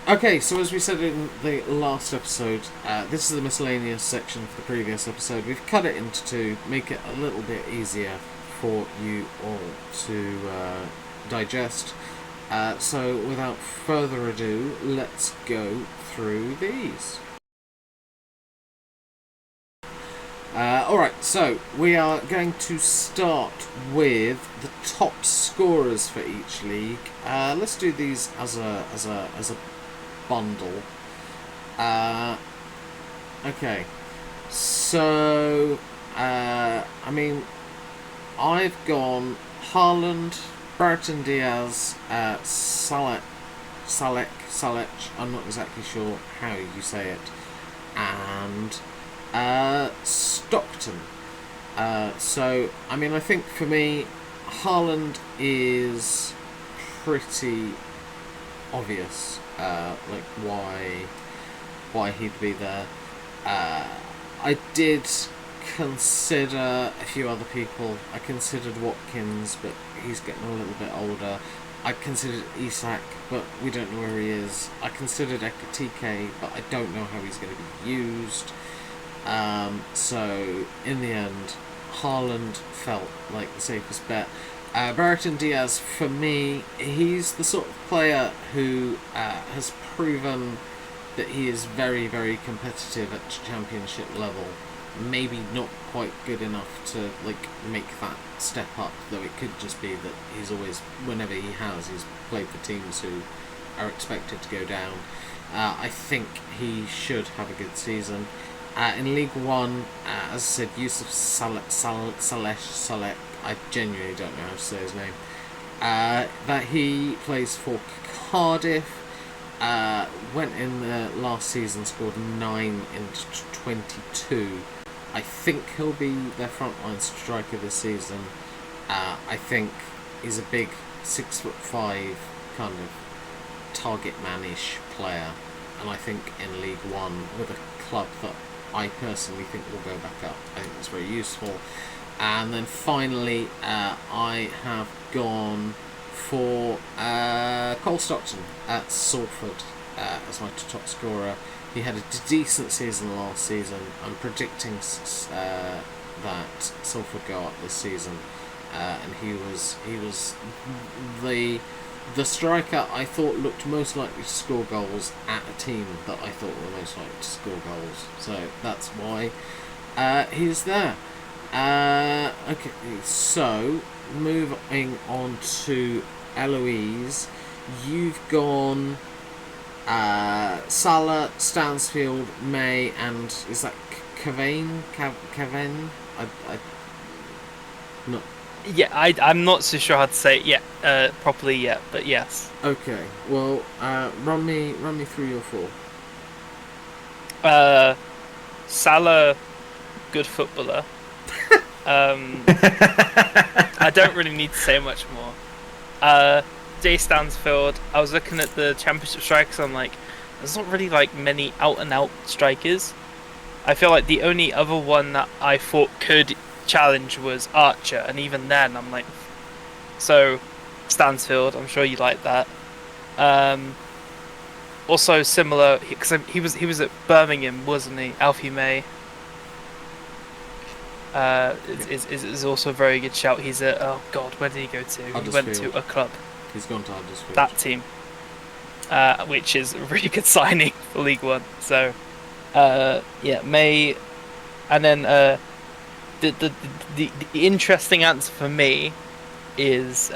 Okay, so as we said in the last episode, this is the miscellaneous section for the previous episode. We've cut it into two, make it a little bit easier for you all to digest. So without further ado, let's go through these. Alright, so we are going to start with the top scorers for each league. Let's do these as a bundle. Okay, so I've gone Haaland, Burton Diaz, Salek. I'm not exactly sure how you say it, and Stockton. I think for me, Haaland is pretty obvious, like why he'd be there. I did consider a few other people. I considered Watkins, but he's getting a little bit older. I considered Isak, but we don't know where he is. I considered Ekatike, but I don't know how he's going to be used. So in the end, Haaland felt like the safest bet. Burton Diaz, for me, he's the sort of player who has proven that he is very, very competitive at championship level. Maybe not quite good enough to make that step up, though it could just be that he's always, whenever he's played for teams who are expected to go down. I think he should have a good season. In League One, as I said, Yusuf Saleh, I genuinely don't know how to say his name. That he plays for Cardiff. Went in the last season, scored 9 in 22. I think he'll be their frontline striker this season. I think he's a big 6'5" kind of target man-ish player, and I think in League One with a club that I personally think will go back up, I think that's very useful. And then finally, I have gone for Cole Stockton at Salford as my top scorer. He had a decent season last season. I'm predicting that Salford go up this season, and he was the striker I thought looked most likely to score goals at a team that I thought were most likely to score goals. So that's why he's there. Okay, so moving on to Eloise, you've gone Salah, Stansfield, May, and is that Cavane? I not. Yeah, I'm not so sure how to say it yet, properly yet, but yes. Okay, well, run me through your four. Salah, good footballer. I don't really need to say much more. Jay Stansfield, I was looking at the championship strikers, I'm like, there's not really many out and out strikers. I feel like the only other one that I thought could challenge was Archer, and even then I'm like, so Stansfield, I'm sure you like that. Also similar, because he was at Birmingham, wasn't he? Alfie May is also a very good shout. He's at, oh god, where did he go to? He went to a club. He's gone to Huddersfield. That team, which is a really good signing for League One. So yeah, May, and then the interesting answer for me is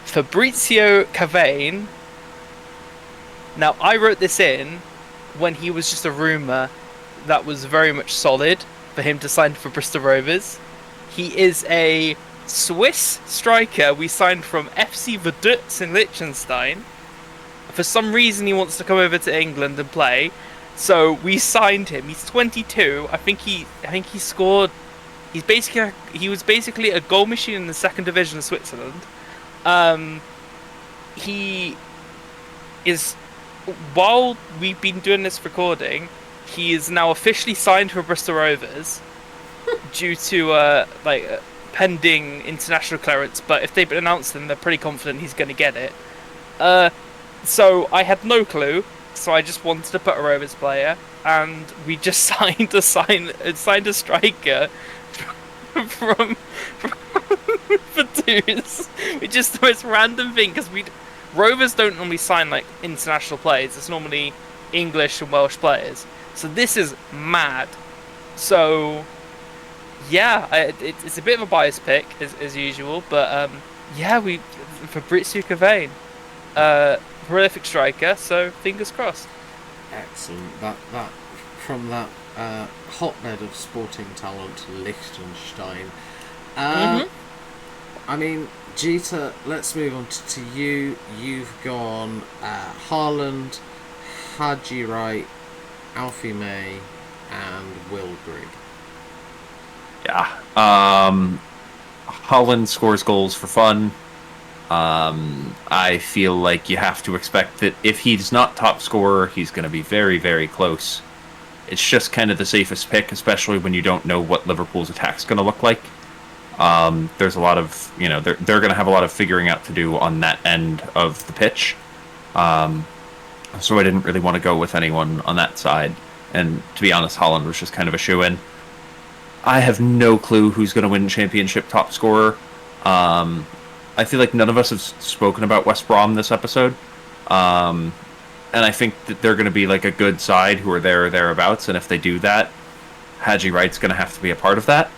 Fabrizio Cavani. Now, I wrote this in when he was just a rumour that was very much solid for him to sign for Bristol Rovers. He is a Swiss striker we signed from FC Vaduz in Liechtenstein. For some reason, he wants to come over to England and play, so we signed him. He's 22. I think he scored. He was basically a goal machine in the second division of Switzerland. He is, while we've been doing this recording, he is now officially signed for Bristol Rovers due to pending international clearance. But if they've announced him, they're pretty confident he's going to get it. So I had no clue. So I just wanted to put a Rovers player, and we just signed a striker from for twos. We just the most random thing because we Rovers don't normally sign like international players. It's normally English and Welsh players. So this is mad. So yeah, it's a bit of a biased pick as usual, but yeah, we Fabrizio Cavani, prolific striker. So fingers crossed. Excellent. That from that hotbed of sporting talent, Liechtenstein. I mean, Jeter, let's move on to you. You've gone Haaland, Haji Wright, Alfie May, and Will Grigg. Yeah. Holland scores goals for fun. I feel like you have to expect that if he's not top scorer, he's going to be very, very close. It's just kind of the safest pick, especially when you don't know what Liverpool's attack's going to look like. There's a lot of, they're going to have a lot of figuring out to do on that end of the pitch. So I didn't really want to go with anyone on that side. And to be honest, Holland was just kind of a shoo-in. I have no clue who's going to win championship top scorer. I feel like none of us have spoken about West Brom this episode. And I think that they're going to be like a good side who are there or thereabouts. And if they do that, Haji Wright's going to have to be a part of that.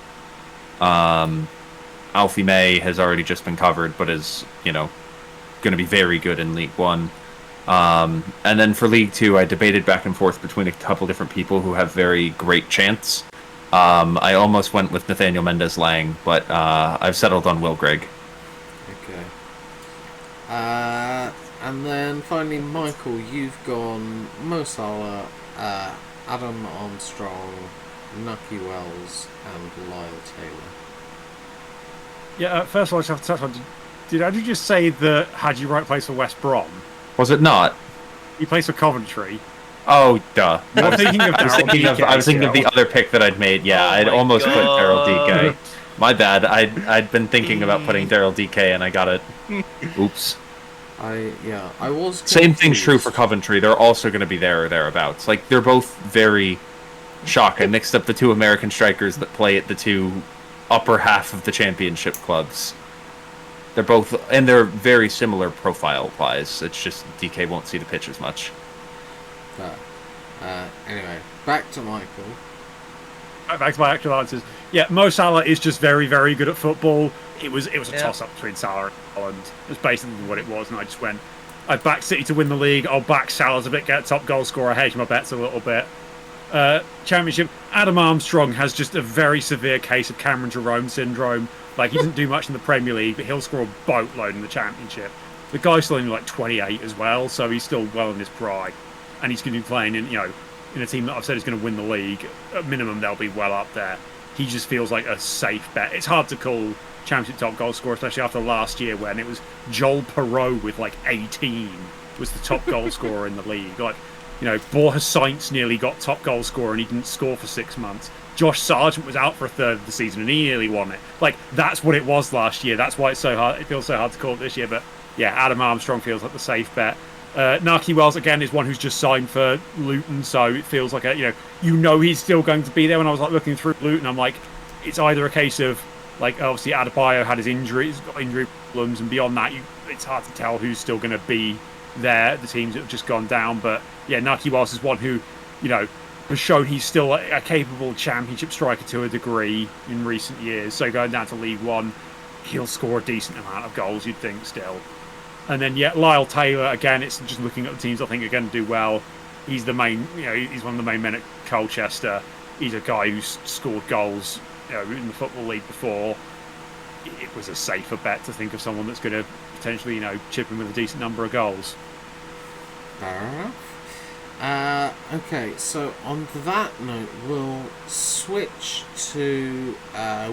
Alfie May has already just been covered, but is, going to be very good in League One. And then for League Two, I debated back and forth between a couple different people who have very great chance. I almost went with Nathaniel Mendez-Lang, but I've settled on Will Grigg. Okay. And then finally, Michael, you've gone Mo Salah, Adam Armstrong, Nucky Wells, and Lyle Taylor. Yeah, first of all, I just have to touch on, did Andrew just say that Haji Wright plays for West Brom? Was it not? He plays for Coventry. Oh, duh. I'm thinking of I was thinking of the other pick that I'd made. Yeah, I'd almost put Daryl DK. My bad. I'd been thinking about putting Daryl DK, and I got it. Oops. I was confused. Same thing's true for Coventry. They're also going to be there or thereabouts. Like, they're both very shock. I mixed up the two American strikers that play at the two upper half of the championship clubs. They're both, and they're very similar profile-wise. It's just DK won't see the pitch as much. But, anyway, back to Michael. Back to my actual answers. Yeah, Mo Salah is just very, very good at football. It was a toss-up between Salah and Holland. That's basically what it was, and I just went, I backed City to win the league. I'll back Salah to get top goal scorer. I hedge my bets a little bit. Championship, Adam Armstrong has just a very severe case of Cameron Jerome syndrome. Like, he doesn't do much in the Premier League, but he'll score a boatload in the Championship. The guy's still only like 28 as well, so he's still well in his prime. And he's going to be playing in a team that I've said is going to win the league. At minimum, they'll be well up there. He just feels like a safe bet. It's hard to call Championship top goal scorer, especially after last year when it was Joel Perreault with like 18 was the top goal scorer in the league. Like, Borja Sainz nearly got top goal scorer and he didn't score for 6 months. Josh Sargent was out for a third of the season and he nearly won it. Like, that's what it was last year. That's why it's so hard. It feels so hard to call it this year. But yeah, Adam Armstrong feels like the safe bet. Naki Wells again is one who's just signed for Luton, so it feels like he's still going to be there. When I was like looking through Luton, I'm like, it's either a case of like obviously Adebayo had his injuries, got injury problems, and beyond that, it's hard to tell who's still going to be there. The teams that have just gone down, but yeah, Naki Wells is one who has shown he's still a capable championship striker to a degree in recent years. So going down to League One, he'll score a decent amount of goals, you'd think still. And then, Lyle Taylor, again, it's just looking at the teams I think are going to do well. He's the main, he's one of the main men at Colchester. He's a guy who's scored goals, in the Football League before. It was a safer bet to think of someone that's going to potentially, chip in with a decent number of goals. Fair enough. Okay, so on that note, we'll switch to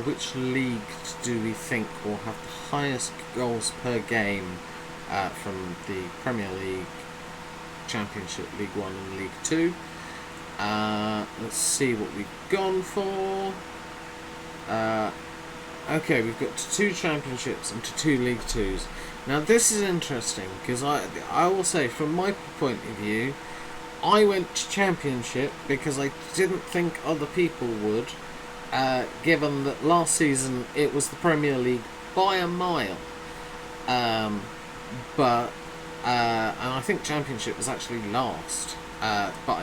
which league do we think will have the highest goals per game from the Premier League, Championship, League 1 and League 2. Let's see what we've gone for. Okay, we've got 2 Championships and 2 League 2s. Now this is interesting because I will say from my point of view, I went to Championship because I didn't think other people would, given that last season it was the Premier League by a mile. But and I think Championship was actually last. But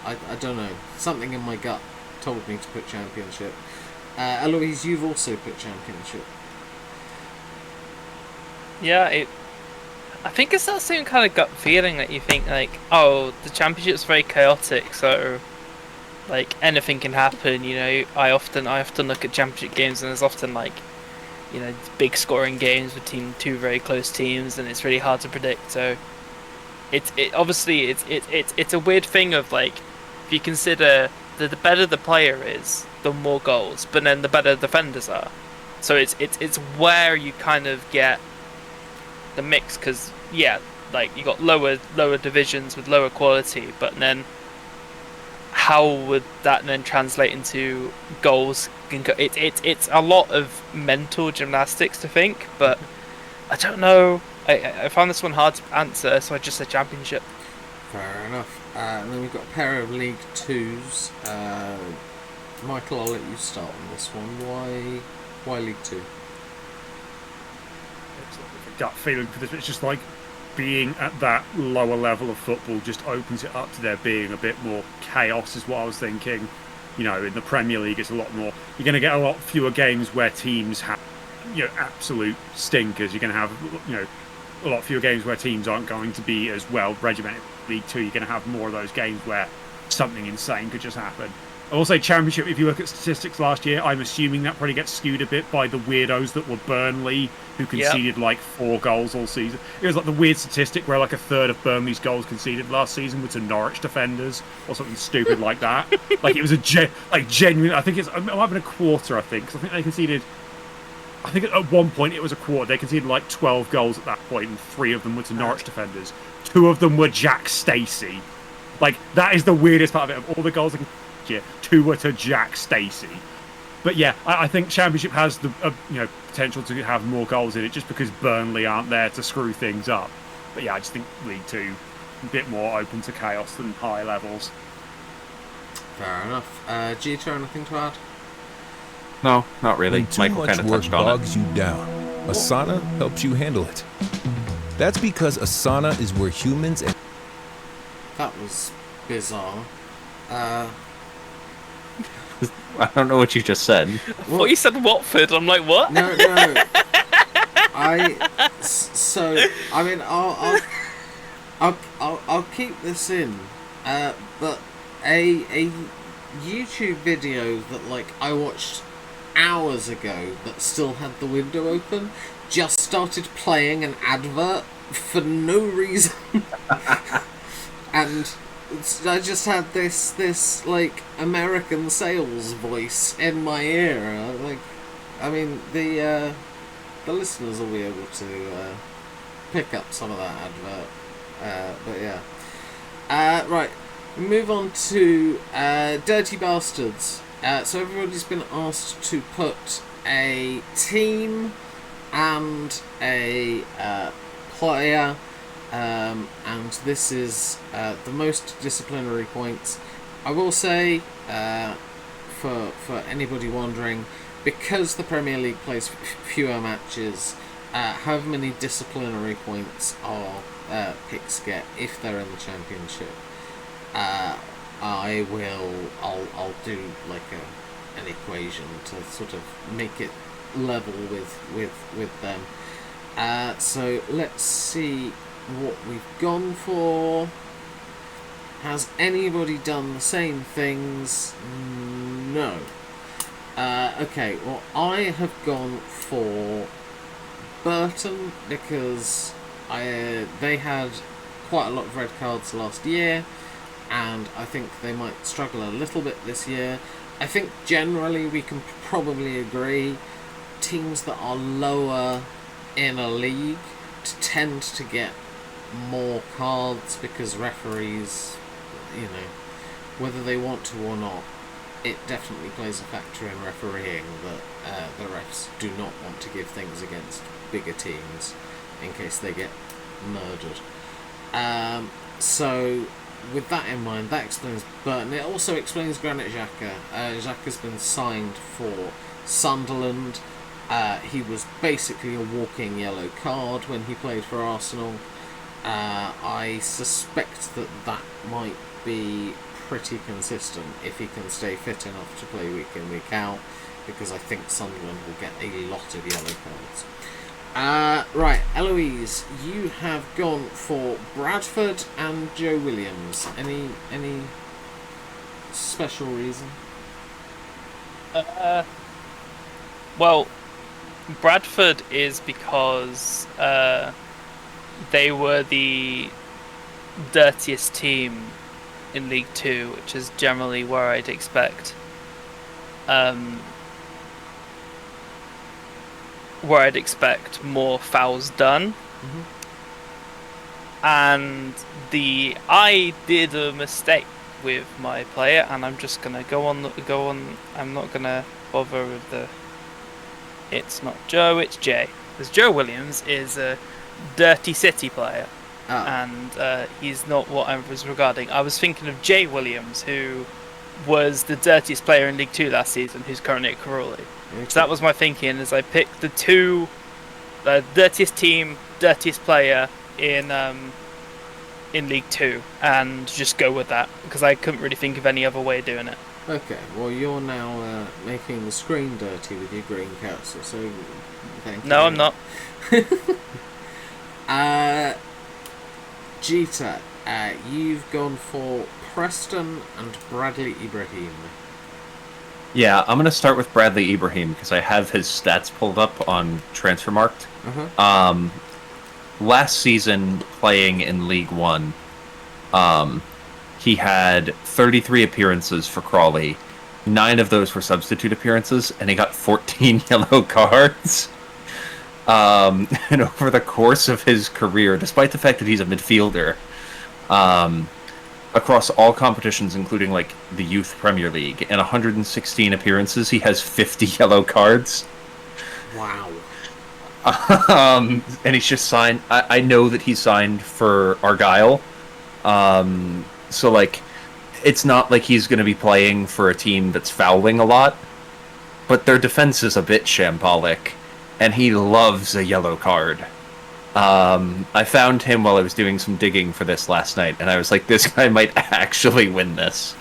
I don't know. Something in my gut told me to put Championship. Eloise, you've also put Championship. Yeah, I think it's that same kind of gut feeling that you think like, oh, the Championship's very chaotic, so like anything can happen. You know, I often look at Championship games and there's often like, you know, big scoring games between two very close teams, and it's really hard to predict. So it's a weird thing of like, if you consider that the better the player is, the more goals, but then the better the defenders are. So it's where you kind of get the mix, because yeah, like you got lower divisions with lower quality, but then how would that then translate into goals? It's a lot of mental gymnastics to think, but I don't know. I found this one hard to answer, so I just said Championship. Fair enough. And then we've got a pair of League Twos. Michael, I'll let you start on this one. Why League Two? It's like a gut feeling for this. It's just like being at that lower level of football just opens it up to there being a bit more chaos, is what I was thinking. You know, in the Premier League, it's a lot more. You're going to get a lot fewer games where teams have, you know, absolute stinkers. You're going to have, you know, a lot fewer games where teams aren't going to be as well regimented. League Two, you're going to have more of those games where something insane could just happen. I will say Championship, if you look at statistics last year, I'm assuming that probably gets skewed a bit by the weirdos that were Burnley, who conceded like 4 goals all season. It was like the weird statistic where like a third of Burnley's goals conceded last season were to Norwich defenders or something stupid like that. Like it was a genuine. I think it might have been a quarter. I think, 'cause I think they conceded. I think at one point it was a quarter. They conceded like 12 goals at that point, and 3 of them were to Norwich defenders. 2 of them were Jack Stacey. Like that is the weirdest part of it. Of all the goals they conceded, 2 were to Jack Stacey. But yeah, I think Championship has the potential to have more goals in it just because Burnley aren't there to screw things up. But yeah, I just think League Two a bit more open to chaos than high levels. Fair enough. Jeter, anything to add? No, not really. When too Michael much kind of work touched on it. bogs you down, Asana helps you handle it. That's because Asana is where humans and... That was bizarre. I don't know what you just said. I thought you said Watford. I'm like, what? No. I'll keep this in. But a YouTube video that like I watched hours ago that still had the window open just started playing an advert for no reason. And I just had this like American sales voice in my ear. I mean the listeners will be able to pick up some of that advert. But yeah. Right. Move on to Dirty Bastards. So everybody's been asked to put a team and a player. And this is the most disciplinary points. I will say, for anybody wondering, because the Premier League plays fewer matches, however many disciplinary points our picks get if they're in the Championship, I'll do like an equation to sort of make it level with them. So let's see what we've gone for. Has anybody done the same things? No. Okay, well I have gone for Burton because they had quite a lot of red cards last year, and I think they might struggle a little bit this year. I think generally we can probably agree teams that are lower in a league tend to get more cards because referees, whether they want to or not, it definitely plays a factor in refereeing that the refs do not want to give things against bigger teams. in case they get murdered. So, with that in mind, that explains Burton. It also explains Granit Xhaka. Xhaka's been signed for Sunderland. He was basically a walking yellow card when he played for Arsenal. I suspect that might be pretty consistent if he can stay fit enough to play week in, week out, because I think Sunderland will get a lot of yellow cards. Right, Eloise, you have gone for Bradford and Joe Williams. Any special reason? Well, Bradford is because they were the dirtiest team in League Two, which is generally where I'd expect more fouls done. And I did a mistake with my player, and I'm just gonna go on. I'm not gonna bother with the. It's not Joe, it's Jay, because Joe Williams is a Dirty City player, and he's not what I was regarding. I was thinking of Jay Williams, who was the dirtiest player in League Two last season, who's currently at Crawley. Okay. So that was my thinking, as I picked the two dirtiest team, dirtiest player in League Two, and just go with that, because I couldn't really think of any other way of doing it. Okay, well, you're now making the screen dirty with your green cursor, so thank you. No, I'm not. Jeter, you've gone for Preston and Bradley Ibrahim. Yeah, I'm going to start with Bradley Ibrahim because I have his stats pulled up on Transfermarkt. Last season, playing in League One, he had 33 appearances for Crawley. 9 of those were substitute appearances, and he got 14 yellow cards. And over the course of his career, despite the fact that he's a midfielder, across all competitions, including like the Youth Premier League, in 116 appearances, he has 50 yellow cards. Wow. And he's just signed. I know that he's signed for Argyle. So, like, it's not like he's going to be playing for a team that's fouling a lot, but their defense is a bit shambolic, and he loves a yellow card. I found him while I was doing some digging for this last night, and I was like, this guy might actually win this.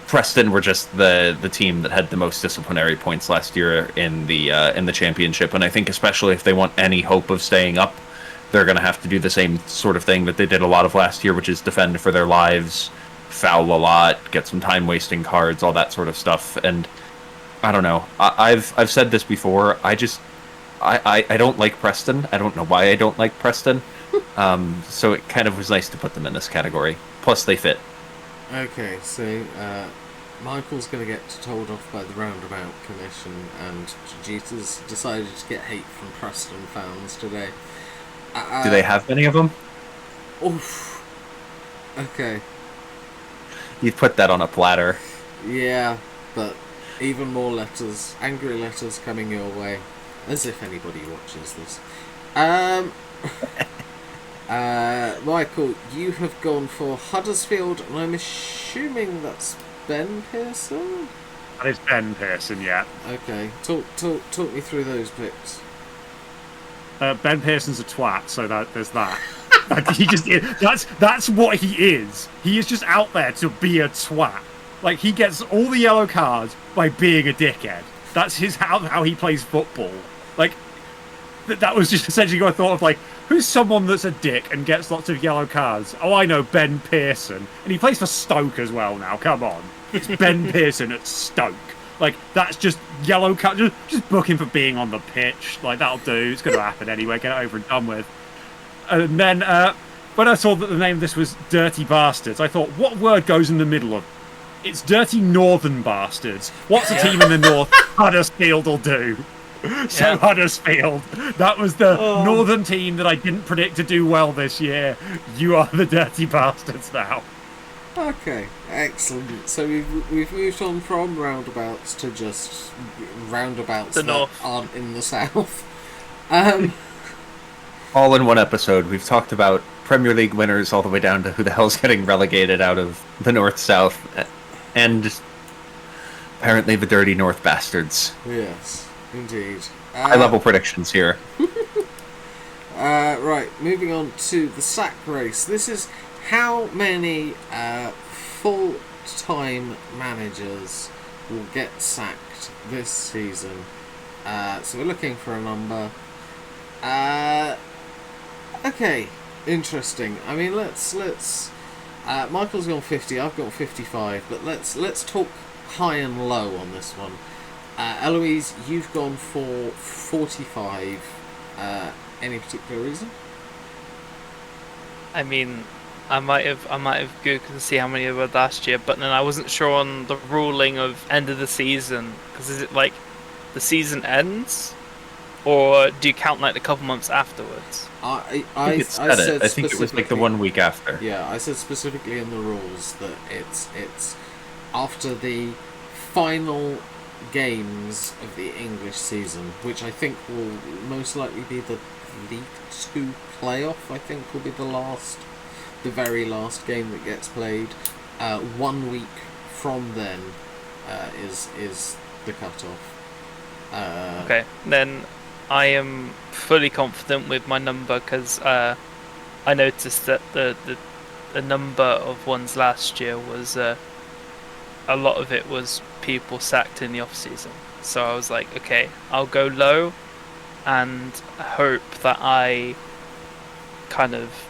Preston were just the team that had the most disciplinary points last year in the championship, and I think especially if they want any hope of staying up, they're going to have to do the same sort of thing that they did a lot of last year, which is defend for their lives, foul a lot, get some time-wasting cards, all that sort of stuff. And I don't know. I've said this before. I don't like Preston. I don't know why I don't like Preston. So it kind of was nice to put them in this category. Plus, they fit. Okay, so Michael's going to get told off by the Roundabout Commission, and Jeter's decided to get hate from Preston fans today. Do they have many of them? Oof. Okay. You put that on a platter. Yeah, but even more letters, angry letters coming your way, as if anybody watches this. Michael, you have gone for Huddersfield, and I'm assuming that's Ben Pearson? That is Ben Pearson, yeah. Okay, talk me through those picks. Ben Pearson's a twat, so there's that. Like, that's what he is. He is just out there to be a twat. Like, he gets all the yellow cards by being a dickhead. That's how he plays football. Like, that was just essentially what I thought of, like, who's someone that's a dick and gets lots of yellow cards? Oh, I know, Ben Pearson. And he plays for Stoke as well now, come on. It's Ben Pearson at Stoke. Like, that's just yellow card. Just book him for being on the pitch. Like, that'll do. It's going to happen anyway. Get it over and done with. And then, when I saw that the name of this was Dirty Bastards, I thought, what word goes in the middle of it? It's Dirty Northern Bastards. What's a team in the north? Huddersfield will do. So Huddersfield, that was the northern team that I didn't predict to do well this year. You are the Dirty Bastards now. Okay, excellent. So we've moved on from roundabouts to just roundabouts the that north. aren't in the south. All in one episode, we've talked about Premier League winners all the way down to who the hell's getting relegated out of the North-South, and apparently the dirty North bastards. Yes, indeed. High-level predictions here. Right, moving on to the sack race. This is how many full-time managers will get sacked this season. So we're looking for a number. Okay, interesting. I mean, let's. Michael's gone 50. I've got 55. But let's talk high and low on this one. Eloise, you've gone for 45. Any particular reason? I mean, I might have googled to see how many there were last year, but then I wasn't sure on the ruling of end of the season, because is it like the season ends, or do you count like a couple months afterwards? I think it was like the 1 week after. Yeah, I said specifically in the rules that it's after the final games of the English season, which I think will most likely be the League 2 playoff. I think will be the very last game that gets played. 1 week from then is the cutoff. Okay, then I am fully confident with my number, because I noticed that the number of ones last year was a lot of it was people sacked in the off season. So I was like, okay, I'll go low and hope that I kind of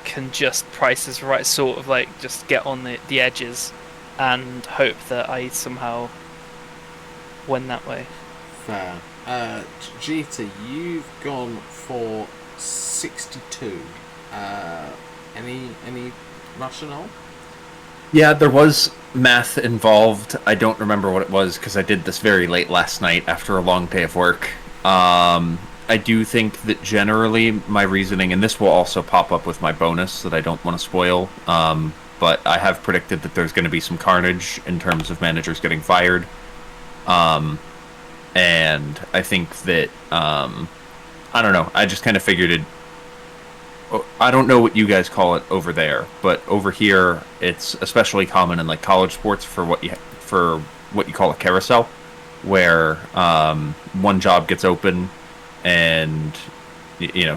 can just price this right, sort of like just get on the edges and hope that I somehow win that way. Fair. Jeter, you've gone for 62. Any rationale? Yeah, there was math involved. I don't remember what it was because I did this very late last night after a long day of work. I do think that generally my reasoning, and this will also pop up with my bonus that I don't want to spoil, but I have predicted that there's going to be some carnage in terms of managers getting fired. And I think that, I don't know, I just kind of figured it. I don't know what you guys call it over there, but over here it's especially common in like college sports for what you call a carousel, where one job gets open and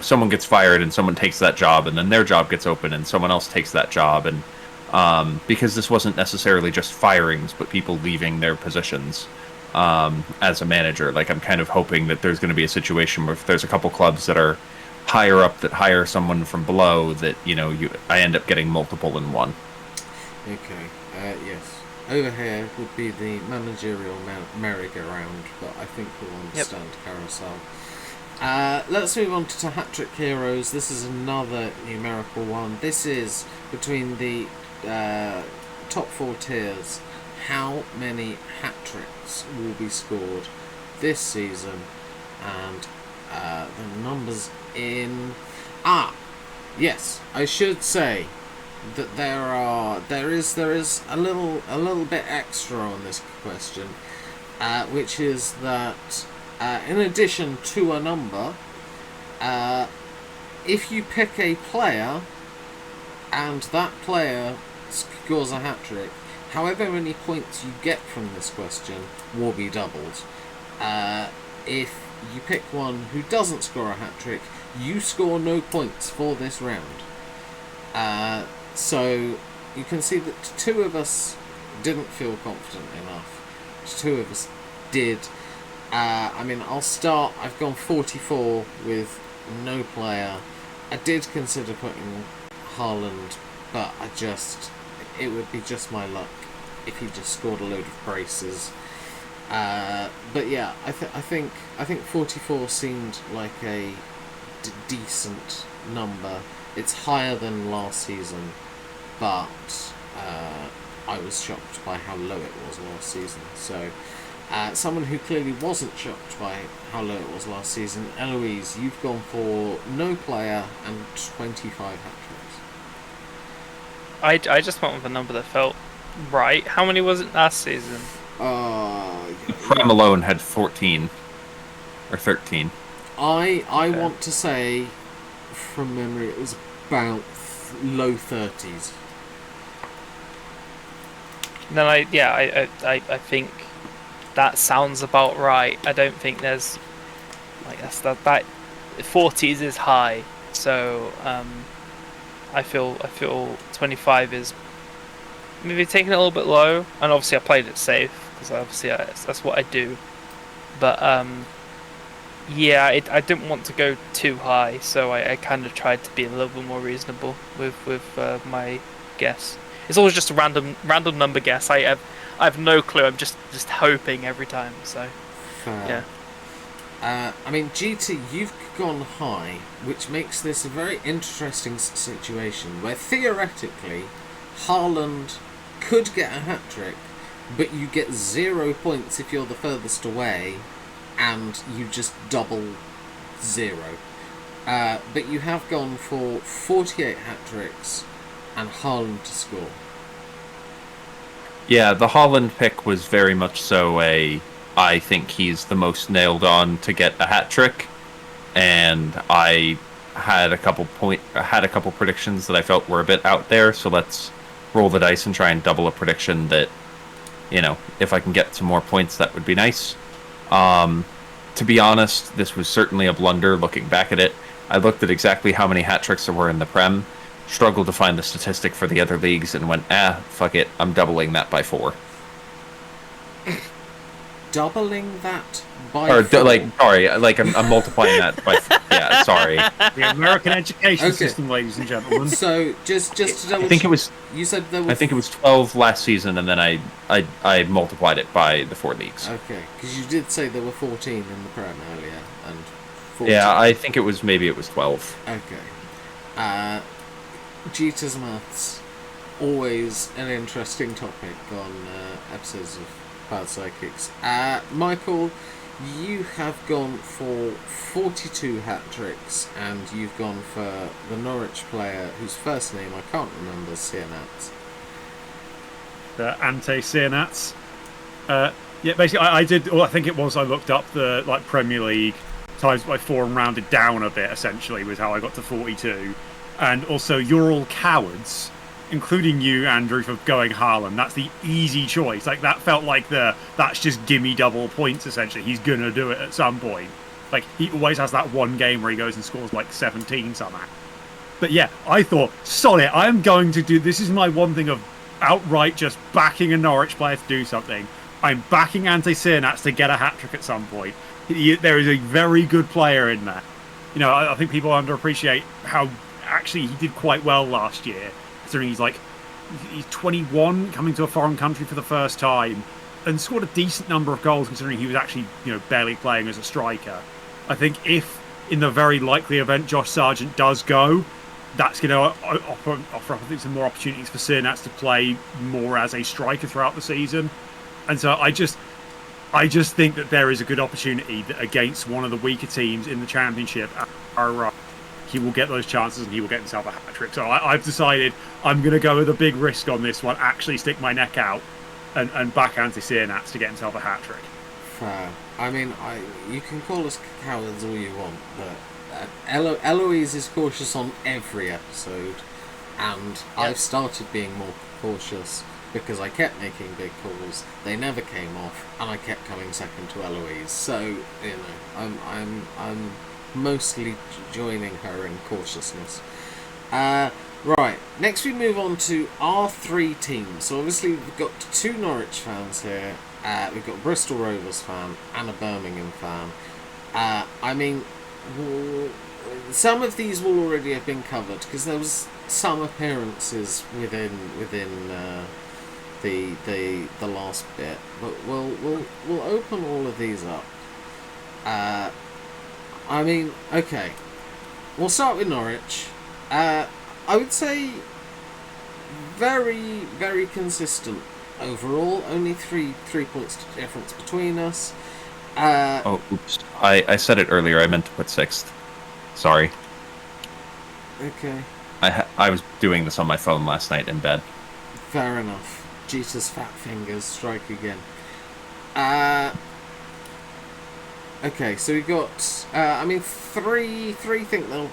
someone gets fired and someone takes that job, and then their job gets open and someone else takes that job, and because this wasn't necessarily just firings but people leaving their positions as a manager, like I'm kind of hoping that there's going to be a situation where if there's a couple clubs that are higher up that hire someone from below, that I end up getting multiple in one. Okay. Yes. Over here would be the managerial merry-go-round, but I think we'll understand carousel. Let's move on to hat-trick heroes. This is another numerical one. This is between the top 4 tiers. How many hat-tricks will be scored this season? And the numbers in... yes, I should say that there is a little bit extra on this question, which is that in addition to a number, if you pick a player and that player scores a hat-trick, however many points you get from this question will be doubled. If you pick one who doesn't score a hat-trick, you score no points for this round. So you can see that 2 of us didn't feel confident enough. 2 of us did. I'll start. I've gone 44 with no player. I did consider putting Haaland, but it would be just my luck if he just scored a load of braces. But yeah, I think 44 seemed like a decent number. It's higher than last season, but I was shocked by how low it was last season. So someone who clearly wasn't shocked by how low it was last season, Eloise, you've gone for no player and 25 hat-tricks. I just went with a number that felt right. How many was it last season? Prem alone had 14 or 13. I Okay. want to say, from memory, it was about low 30s. Then I think that sounds about right. I don't think there's like that 40s is high, so I feel 25 is maybe taking it a little bit low, and obviously I played it safe because obviously that's what I do. But yeah, I didn't want to go too high, so I kind of tried to be a little bit more reasonable with my guess. It's always just a random number guess. I have no clue. I'm just hoping every time. So Fair. yeah. I mean, GT, you've gone high, which makes this a very interesting situation where theoretically Haaland could get a hat-trick, but you get 0 points if you're the furthest away, and you just double 0. But you have gone for 48 hat-tricks and Haaland to score. Yeah, the Holland pick was very much so I think he's the most nailed on to get a hat trick, and I had a couple predictions that I felt were a bit out there. So let's roll the dice and try and double a prediction that, if I can get some more points, that would be nice. To be honest, this was certainly a blunder. Looking back at it, I looked at exactly how many hat tricks there were in the Prem, struggled to find the statistic for the other leagues, and went, fuck it, I'm doubling that by 4. Doubling that by Or 4? I'm multiplying that by. Yeah, sorry. The American education Okay. system, ladies and gentlemen. So just to double I think it was. you said there were I think it was 12 last season, and then I multiplied it by the 4 leagues. Okay, because you did say there were 14 in the Prem earlier, and 14. Yeah, I think it was 12. Okay. Jeter's maths, always an interesting topic on episodes of Bad Psychics. Michael, you have gone for 42 hat-tricks, and you've gone for the Norwich player whose first name I can't remember, Sienat. The Ante-Sienats. Yeah, basically, I did. Well, I think it was. I looked up the Premier League times by 4 and rounded down a bit. Essentially, was how I got to 42. And also, you're all cowards, including you, Andrew, for going Haaland. That's the easy choice. Like that felt like that's just gimme double points. Essentially, he's gonna do it at some point. Like he always has that one game where he goes and scores like 17 somehow. But yeah, I thought, sod it, I'm going to do. This is my one thing of outright just backing a Norwich player to do something. I'm backing Ante-Sienats to get a hat-trick at some point. There is a very good player in there. I think people underappreciate how actually he did quite well last year, considering he's 21, coming to a foreign country for the first time, and scored a decent number of goals considering he was actually barely playing as a striker. I think if in the very likely event Josh Sargent does go, that's going to offer I think some more opportunities for Sienats to play more as a striker throughout the season. And so I just think that there is a good opportunity that against one of the weaker teams in the Championship, he will get those chances and he will get himself a hat-trick. So I've decided I'm going to go with a big risk on this one, actually stick my neck out and back Ante-Sienats to get himself a hat-trick. Fair. I mean, you can call us cowards all you want, but Eloise is cautious on every episode, and I've started being more cautious because I kept making big calls. They never came off, and I kept coming second to Eloise. So I'm mostly joining her in cautiousness. Right, next we move on to our 3 teams. So obviously we've got 2 Norwich fans here. We've got a Bristol Rovers fan and a Birmingham fan. I mean, some of these will already have been covered because there was some appearances within the last bit. But we'll open all of these up. I mean, okay. We'll start with Norwich. I would say very, very consistent overall. Only three points difference between us. Oops. I said it earlier. I meant to put 6th. Sorry. Okay. I was doing this on my phone last night in bed. Fair enough. Jesus' fat fingers strike again. Okay, so we've got, three think there'll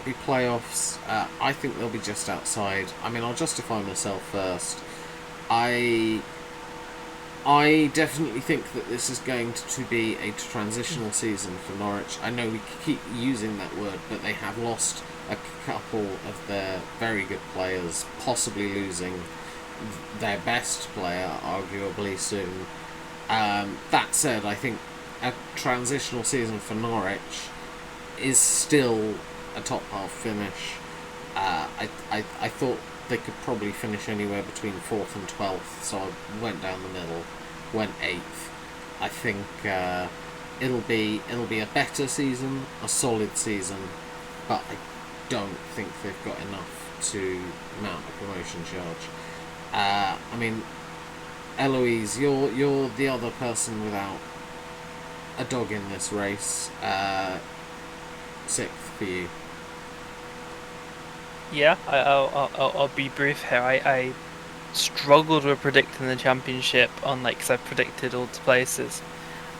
be playoffs. I think they'll be just outside. I mean, I'll justify myself first. I definitely think that this is going to be a transitional season for Norwich. I know we keep using that word, but they have lost a couple of their very good players, possibly losing their best player, arguably, soon. That said, I think a transitional season for Norwich is still a top half finish. I thought they could probably finish anywhere between 4th and 12th, so I went down the middle, went 8th. I think it'll be a better season, a solid season, but I don't think they've got enough to mount a promotion charge. Eloise, you're the other person without a dog in this race. 6th for you. Yeah, I'll be brief here. I struggled with predicting the championship because I predicted all the places,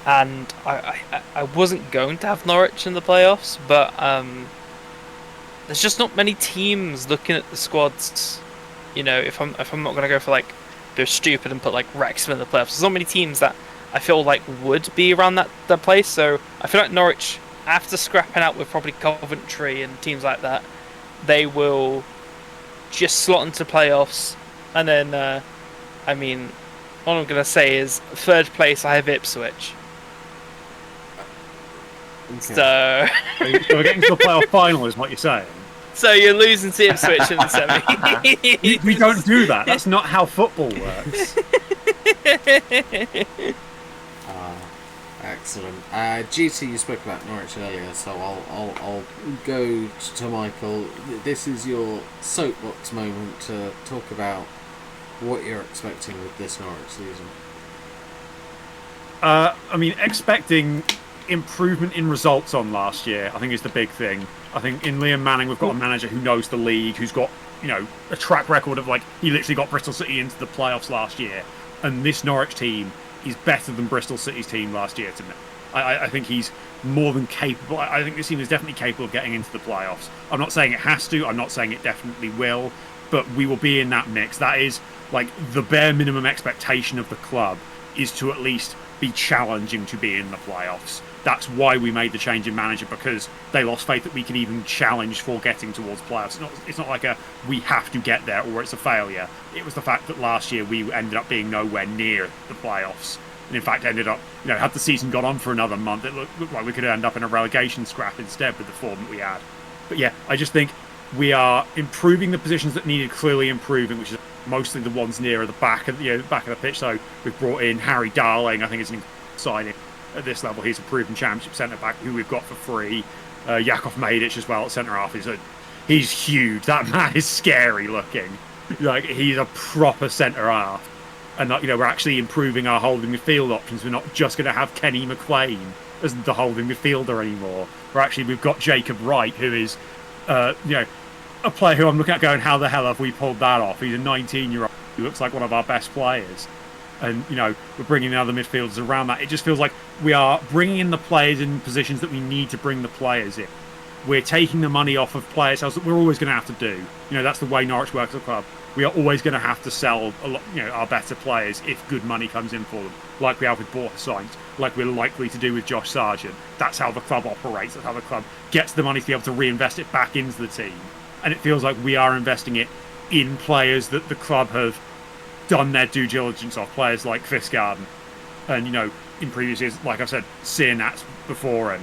and I wasn't going to have Norwich in the playoffs, but there's just not many teams looking at the squads. If I'm not gonna go for they're stupid and put Wrexham in the playoffs, there's not many teams that I feel would be around that place. So I feel like Norwich, after scrapping out with probably Coventry and teams like that, they will just slot into playoffs. And then, all I'm going to say is 3rd place, I have Ipswich. Okay. So we're getting to the playoff final, is what you're saying? So you're losing to Ipswich in the semi. We don't do that. That's not how football works. Excellent. GT, you spoke about Norwich earlier, so I'll go to Michael. This is your soapbox moment to talk about what you're expecting with this Norwich season. Expecting improvement in results on last year, I think, is the big thing. I think in Liam Manning, we've got a manager who knows the league, who's got a track record of he literally got Bristol City into the playoffs last year, and this Norwich team is better than Bristol City's team last year to me. I think he's more than capable. I think this team is definitely capable of getting into the playoffs. I'm not saying it has to. I'm not saying it definitely will. But we will be in that mix. That is the bare minimum expectation of the club, is to at least be challenging to be in the playoffs. That's why we made the change in manager, because they lost faith that we can even challenge for getting towards playoffs. It's not we have to get there or it's a failure. It was the fact that last year we ended up being nowhere near the playoffs. And in fact ended up, had the season gone on for another month, it looked like we could end up in a relegation scrap instead with the form that we had. But yeah, I just think we are improving the positions that needed clearly improving, which is mostly the ones nearer the back of the pitch. So we've brought in Harry Darling. I think it's an signing at this level. He's a proven championship centre back who we've got for free. Jakov Madic as well at centre half. He's huge. That man is scary looking. He's a proper centre half. And we're actually improving our holding midfield options. We're not just going to have Kenny McLean as the holding midfielder anymore. We've got Jacob Wright, who is a player who I'm looking at going, how the hell have we pulled that off? He's a 19-year-old who looks like one of our best players. And, we're bringing in other midfielders around that. It just feels like we are bringing in the players in positions that we need to bring the players in. We're taking the money off of players that we're always going to have to do. That's the way Norwich works as a club. We are always going to have to sell a lot, our better players if good money comes in for them, like we have with Borja Sainz, like we're likely to do with Josh Sargent. That's how the club operates. That's how the club gets the money to be able to reinvest it back into the team. And it feels like we are investing it in players that the club have done their due diligence of, players like Fiskgarden. And, in previous years, like I've said, Sienats before,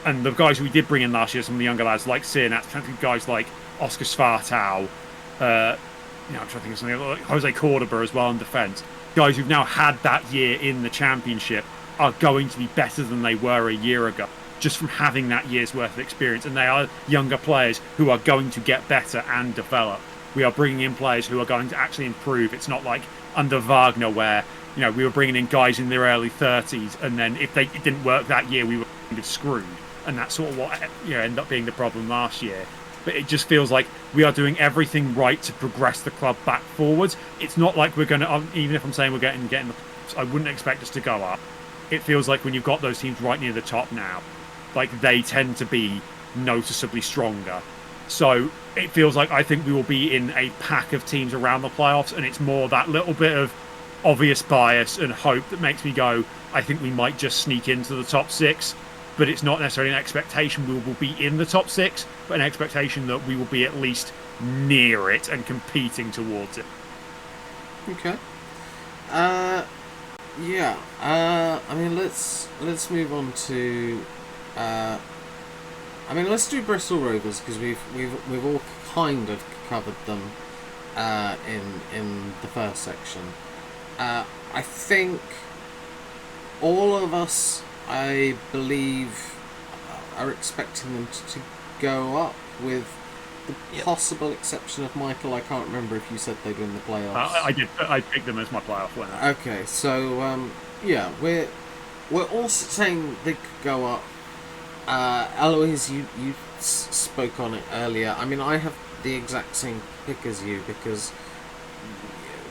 and the guys we did bring in last year, some of the younger lads like Sienats, guys like Oscar Svartau, I'm trying to think of something like Jose Cordoba as well in defence. Guys who've now had that year in the Championship are going to be better than they were a year ago, just from having that year's worth of experience. And they are younger players who are going to get better and develop. We are bringing in players who are going to actually improve. It's not like under Wagner where, we were bringing in guys in their early 30s, and then if it didn't work that year, we were kind of screwed. And that's sort of what ended up being the problem last year. But it just feels like we are doing everything right to progress the club back forwards. It's not like we're going to, even if I'm saying we're getting the, I wouldn't expect us to go up. it feels like when you've got those teams right near the top now, like they tend to be noticeably stronger. So it feels like I think we will be in a pack of teams around the playoffs, and it's more that little bit of obvious bias and hope that makes me go, I think we might just sneak into the top 6, but it's not necessarily an expectation we will be in the top 6, but an expectation that we will be at least near it and competing towards it. Okay. Yeah. I mean, let's move on to. I mean, let's do Bristol Rovers because we've all kind of covered them in the first section. I think all of us, I believe, are expecting them to go up, with the possible exception of Michael. I can't remember if you said they'd win the playoffs. I did. I picked them as my playoff winner. Okay, so yeah, we're all saying they could go up. Eloise, you spoke on it earlier. I mean, I have the exact same pick as you because,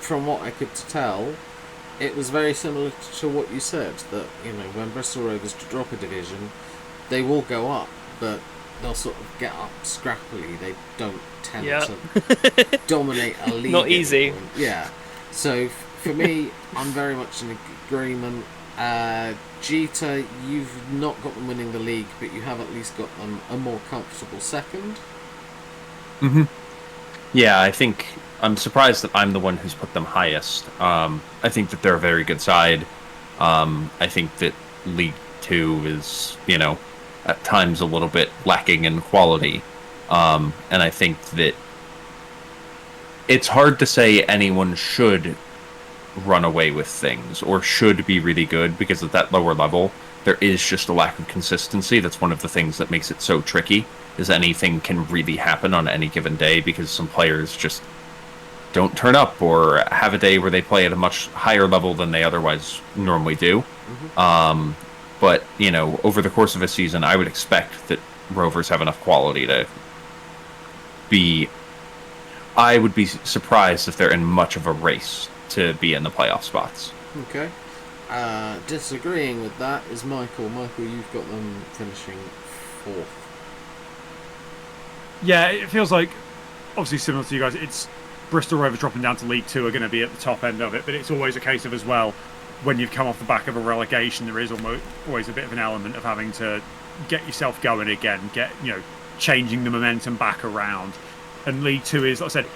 from what I could tell, it was very similar to what you said, that, you know, when Bristol Rovers drop a division, they will go up, but they'll sort of get up scrappily. They don't tend to dominate a league. Not easy. Yeah. So for me, I'm very much in agreement. Jeter, you've not got them winning the league, but you have at least got them a more comfortable second. Mm-hmm. Yeah, I think I'm surprised that I'm the one who's put them highest. I think that they're a very good side. I think that League Two is, you know, at times a little bit lacking in quality. And I think that it's hard to say anyone should run away with things or should be really good, because at that lower level, there is just a lack of consistency. That's one of the things that makes it so tricky, is anything can really happen on any given day because some players just don't turn up or have a day where they play at a much higher level than they otherwise normally do. Mm-hmm. But, you know, over the course of a season, I would expect that Rovers have enough quality to be... I would be surprised if they're in much of a race to be in the playoff spots. Okay. Disagreeing with that is Michael. Michael, you've got them finishing 4th. Yeah, it feels like, obviously similar to you guys, it's Bristol Rovers dropping down to League Two are going to be at the top end of it, but it's always a case of, as well, when you've come off the back of a relegation, there is always a bit of an element of having to get yourself going again, changing the momentum back around. And League Two is, like I said,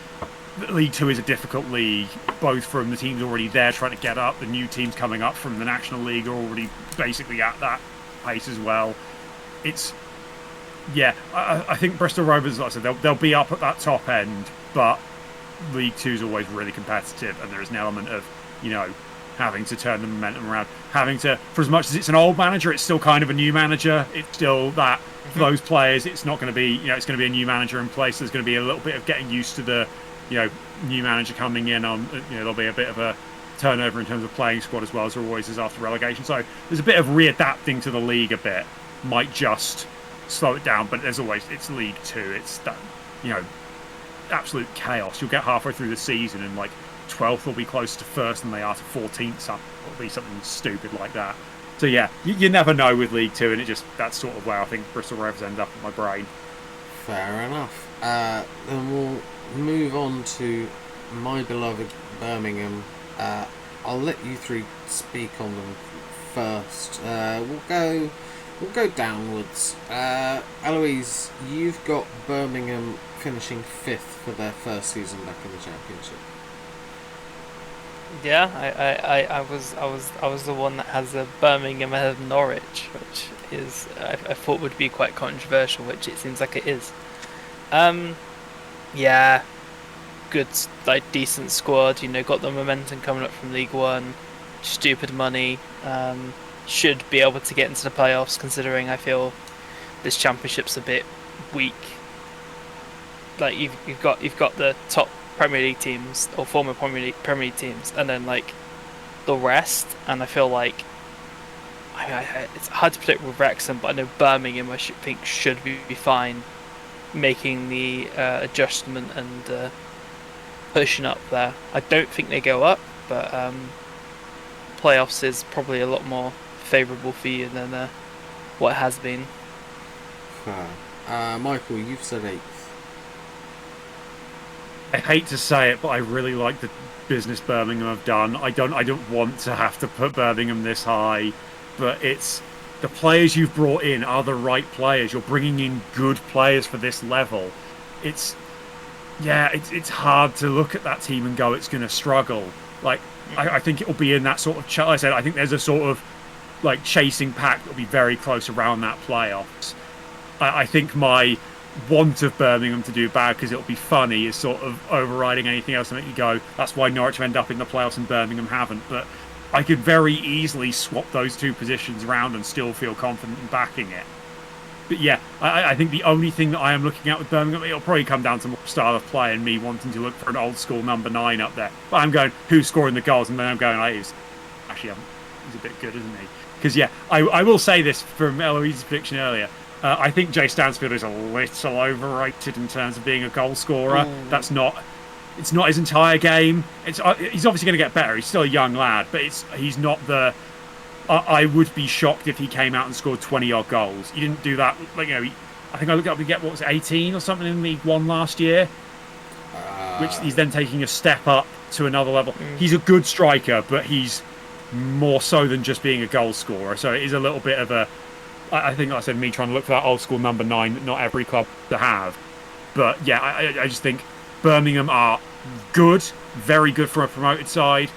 League Two is a difficult league, both from the teams already there trying to get up, the new teams coming up from the National League are already basically at that pace as well. It's, yeah, I think Bristol Rovers, like I said, they'll be up at that top end, but League Two is always really competitive, and there is an element of, having to turn the momentum around, having to, for as much as it's an old manager, it's still kind of a new manager. It's still that, for those players, it's not going to be, it's going to be a new manager in place. There's going to be a little bit of getting used to the, new manager coming in on, there'll be a bit of a turnover in terms of playing squad as well, as there always is after relegation. So there's a bit of readapting to the league a bit, might just slow it down, but as always, it's League Two. It's that, absolute chaos. You'll get halfway through the season and 12th will be closer to 1st than they are to 14th. So it'll be something stupid like that. So yeah, you never know with League Two, and that's sort of where I think Bristol Rovers end up in my brain. Fair enough. Then we'll move on to my beloved Birmingham. I'll let you three speak on them first. We'll go downwards. Eloise, you've got Birmingham finishing 5th for their first season back in the Championship. Yeah, I was the one that has a Birmingham ahead of Norwich, which is I thought would be quite controversial, which it seems like it is. Yeah, good, decent squad. Got the momentum coming up from League One. Stupid money. Should be able to get into the playoffs, considering I feel this championship's a bit weak. You've got the top Premier League teams or former Premier League teams, and then the rest. And I feel like it's hard to predict with Wrexham, but I know Birmingham I think should be fine, making the adjustment and pushing up there. I don't think they go up, but playoffs is probably a lot more favourable for you than what it has been. Michael, you've said 8th. I hate to say it, but I really like the business Birmingham have done. I don't want to have to put Birmingham this high, but it's the players you've brought in are the right players. You're bringing in good players for this level. It's hard to look at that team and go, it's going to struggle. Like, I think it will be in that sort of... like I said, I think there's a sort of like chasing pack that will be very close around that playoffs. I think my want of Birmingham to do bad because it'll be funny is sort of overriding anything else to make you go, that's why Norwich end up in the playoffs and Birmingham haven't. But I could very easily swap those two positions around and still feel confident in backing it. But yeah, I think the only thing that I am looking at with Birmingham, it'll probably come down to more style of play and me wanting to look for an old school number 9 up there. But I'm going, who's scoring the goals? And then I'm going, he's a bit good, isn't he? Because yeah, I will say this from Eloise's prediction earlier. I think Jay Stansfield is a little overrated in terms of being a goal scorer. It's not his entire game. He's obviously going to get better. He's still a young lad, but he's not the... I would be shocked if he came out and scored 20-odd goals. He didn't do that. I think I looked up to get, 18 or something in League One last year? Which he's then taking a step up to another level. He's a good striker, but he's more so than just being a goal scorer. So it is a little bit of a... I think, like I said, me trying to look for that old school number 9 that not every club to have. But yeah, I just think Birmingham are good, very good from a promoted side,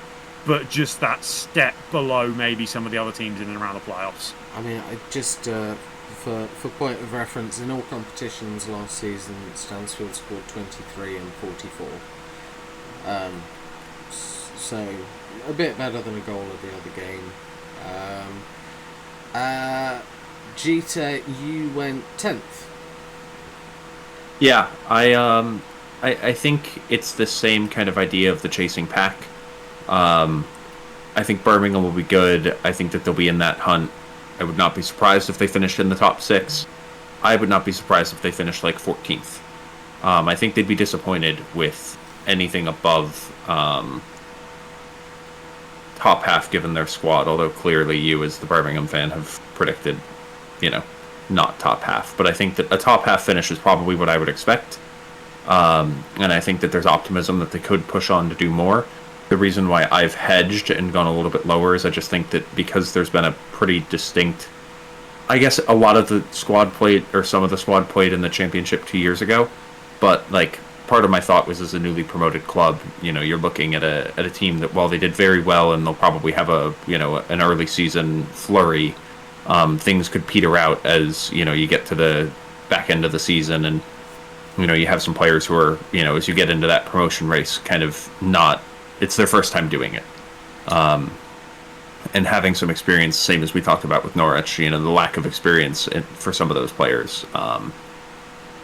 but just that step below maybe some of the other teams in and around the playoffs. I mean, I just for point of reference, in all competitions last season, Stansfield scored 23 and 44. So a bit better than a goal of the other game. Jeter, you went 10th. Yeah, I think it's the same kind of idea of the chasing pack. I think Birmingham will be good. I think that they'll be in that hunt. I would not be surprised if they finished in the top 6. I would not be surprised if they finished like 14th. I think they'd be disappointed with anything above top half given their squad, although clearly you as the Birmingham fan have predicted, not top half. But I think that a top half finish is probably what I would expect. And I think that there's optimism that they could push on to do more. The reason why I've hedged and gone a little bit lower is I just think that because there's been a pretty distinct... I guess a lot of the squad played, or some of the squad played in the championship 2 years ago. But, part of my thought was as a newly promoted club, you're looking at a team that, while they did very well and they'll probably have an early season flurry, things could peter out as, you get to the back end of the season and, you have some players who are, as you get into that promotion race, kind of not... It's their first time doing it. And having some experience, same as we talked about with Norwich, the lack of experience for some of those players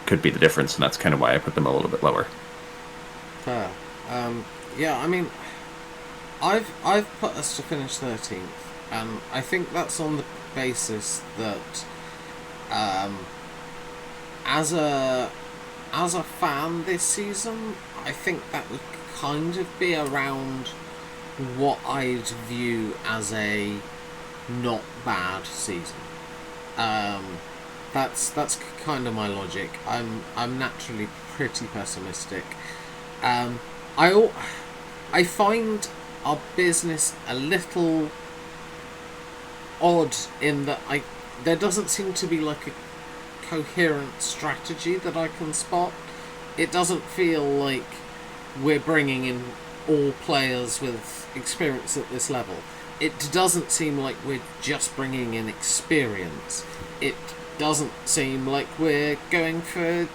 could be the difference, and that's kind of why I put them a little bit lower. Fair. Yeah, I mean, I've put us to finish 13th, and I think that's on the basis that as a fan this season, I think that would kind of be around what I'd view as a not bad season. That's kind of my logic. I'm naturally pretty pessimistic. I find our business a little odd in that there doesn't seem to be like a coherent strategy that I can spot. It doesn't feel like we're bringing in all players with experience at this level. It doesn't seem like we're just bringing in experience. It doesn't seem like we're going for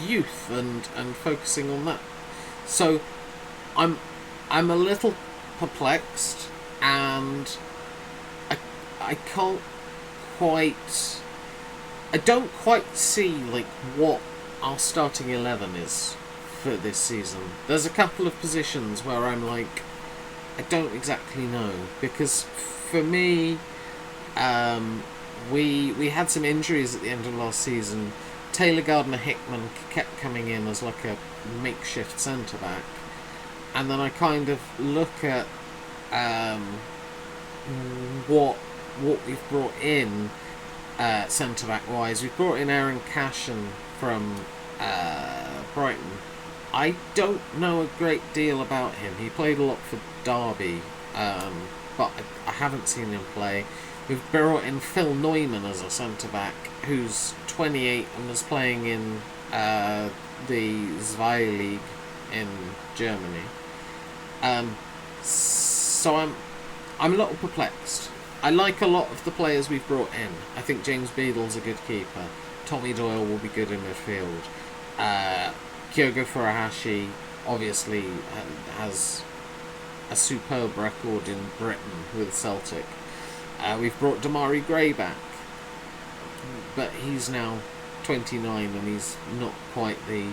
youth and focusing on that. So I'm a little perplexed, and I can't quite... I don't quite see what our starting 11 is for this season. There's a couple of positions where I'm I don't exactly know, because for me, we had some injuries at the end of last season. Taylor Gardner-Hickman kept coming in as a makeshift centre back, and then I kind of look at what what we've brought in centre back wise. We've brought in Aaron Cashin from Brighton. I don't know a great deal about him. He played a lot for Derby, but I haven't seen him play. We've brought in Phil Neumann as a centre-back, who's 28 and was playing in the Zwei League in Germany. So I'm a little perplexed. I like a lot of the players we've brought in. I think James Beadle's a good keeper. Tommy Doyle will be good in midfield. Kyogo Furuhashi obviously has a superb record in Britain with Celtic. We've brought Damari Gray back, but he's now 29 and he's not quite the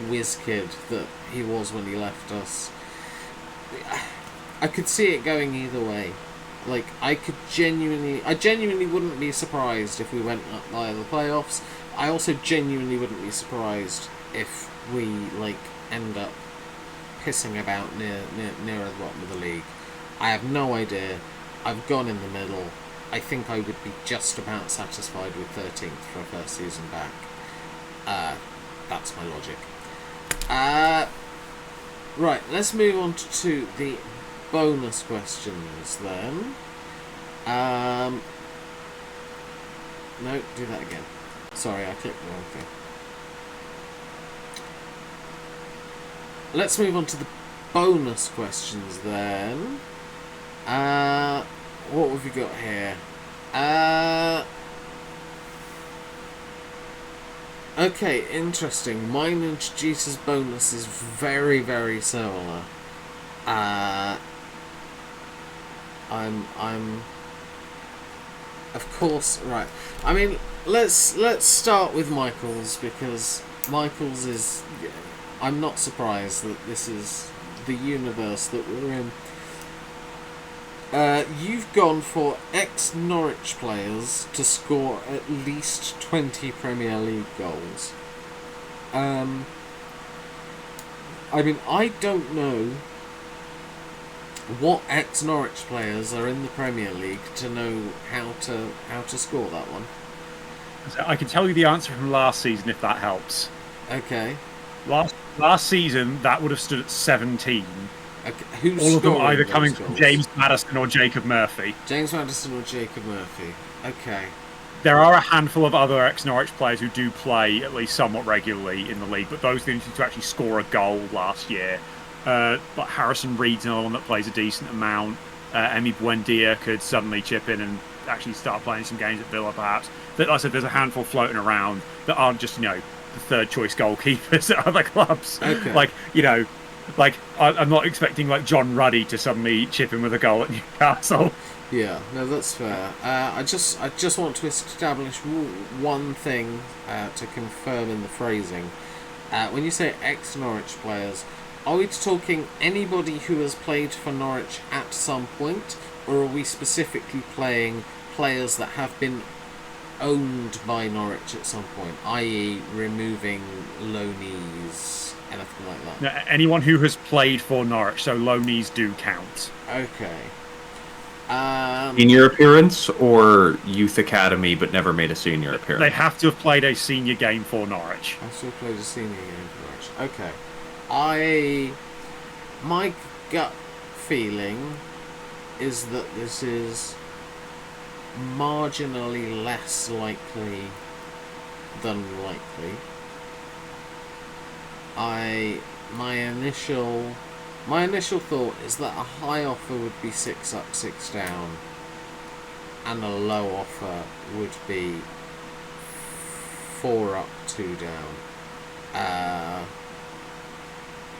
whiz kid that he was when he left us. I could see it going either way. Like, I genuinely wouldn't be surprised if we went up via the playoffs. I also genuinely wouldn't be surprised if we end up pissing about near the bottom of the league. I have no idea. I've gone in the middle. I think I would be just about satisfied with 13th for a first season back. That's my logic. Right, let's move on to the bonus questions then. No, do that again. Sorry, I clicked the wrong thing. Let's move on to the bonus questions then. What have we got here? Okay, interesting. Mine and Jesus' bonus is very, very similar. I'm of course right. I mean, let's start with Michael's, because Michael's is. I'm not surprised that this is the universe that we're in. You've gone for ex-Norwich players to score at least 20 Premier League goals. I mean, I don't know what ex-Norwich players are in the Premier League to know how to score that one. I can tell you the answer from last season if that helps. Okay. Last season, that would have stood at 17. Okay. Who's all of them either those coming goals? from James Maddison or Jacob Murphy. James Maddison or Jacob Murphy. Okay. There are a handful of other ex-Norwich players who do play at least somewhat regularly in the league, but those didn't seem to actually score a goal last year. But Harrison Reed's another one that plays a decent amount. Emi Buendia could suddenly chip in and actually start playing some games at Villa, perhaps. But like I said, there's a handful floating around that aren't just, the third choice goalkeepers at other clubs. Okay. I'm not expecting John Ruddy to suddenly chip in with a goal at Newcastle. Yeah, no, that's fair. I just want to establish one thing to confirm in the phrasing. When you say ex-Norwich players, are we talking anybody who has played for Norwich at some point, or are we specifically playing players that have been owned by Norwich at some point, i.e. removing loanees, anything like that? No, anyone who has played for Norwich, so loanees do count. Okay. Senior appearance or youth academy but never made a senior appearance? They have to have played a senior game for Norwich. I still played a senior game for Norwich. Okay. My gut feeling is that this is marginally less likely than likely. My initial thought is that a high offer would be 6 up, 6 down, and a low offer would be 4 up, 2 down.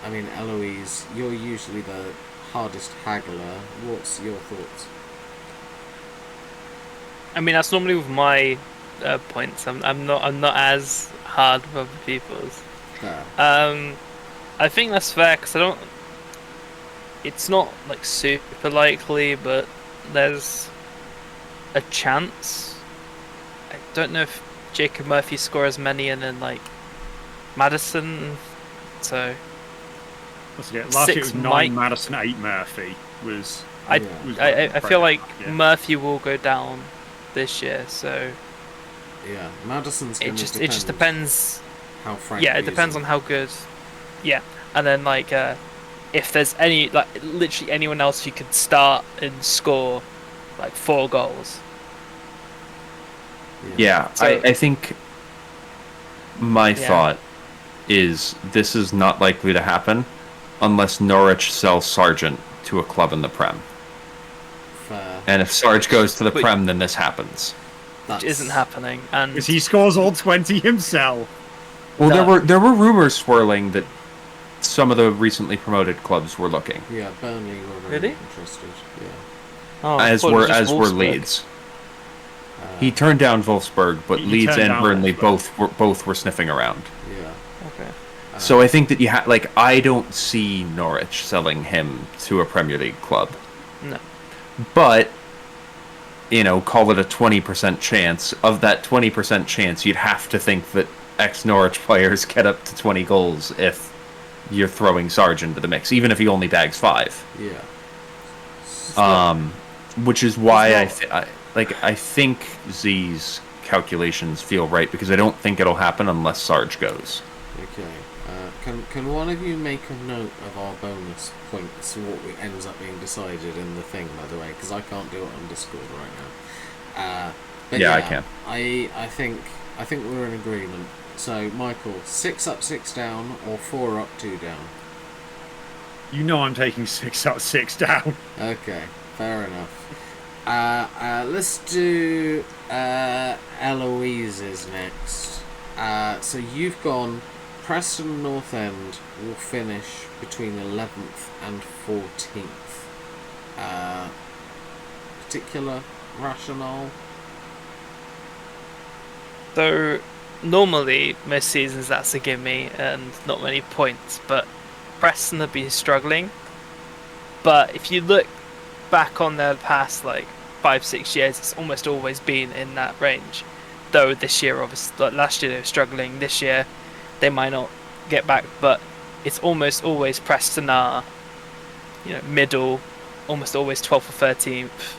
I mean, Eloise, you're usually the hardest haggler. What's your thoughts? I mean, that's normally with my points. I'm not as hard with other people's. Fair. I think that's fair because I don't. It's not super likely, but there's a chance. I don't know if Jacob Murphy scores as many, and then Maddison. So last year it was 9 Maddison, 8 Murphy was I Yeah. I feel like Yeah. Murphy will go down this year, so Yeah, Madison's it going to just depend. it just depends. How Frank Yeah, it views depends him. on how good. Yeah, and then like if there's any like literally anyone else who could start and score like 4 goals. Yeah, So- I think my thought is this is not likely to happen unless Norwich sells Sargent to a club in the Prem. Fair. And if Sarge goes to the But- Prem, then this happens. That's, Which isn't happening, and Because he scores all 20 himself. Well, No. there were rumors swirling that some of the recently promoted clubs were looking, Yeah, Burnley were very Really? interested. Yeah. oh, I thought it was just were Wolfsburg. Leeds. He turned down Wolfsburg, but He Leeds turned and down Burnley Wolfsburg. both were sniffing around. Yeah. Okay. So I think that I don't see Norwich selling him to a Premier League club. No. But, call it a 20% chance. Of that 20% chance, you'd have to think that ex-Norwich players get up to 20 goals if you're throwing Sarge into the mix, even if he only bags 5. Yeah. Which is why It's I think Z's calculations feel right, because I don't think it'll happen unless Sarge goes. Okay. Can one of you make a note of our bonus points, what ends up being decided in the thing, by the way, because I can't do it on Discord right now. But Yeah, I can. I think we're in agreement. So, Michael, 6 up, 6 down, or 4 up, 2 down. You know I'm taking 6 up, 6 down. Okay, fair enough. Let's do Eloise's next. So you've gone Preston North End will finish between 11th and 14th. Particular rationale? So normally most seasons that's a gimme and not many points, but Preston have been struggling. But if you look back on their past 5-6 years, it's almost always been in that range. Though this year, obviously, last year they were struggling. This year they might not get back, but it's almost always Preston are, middle, almost always 12th or 13th.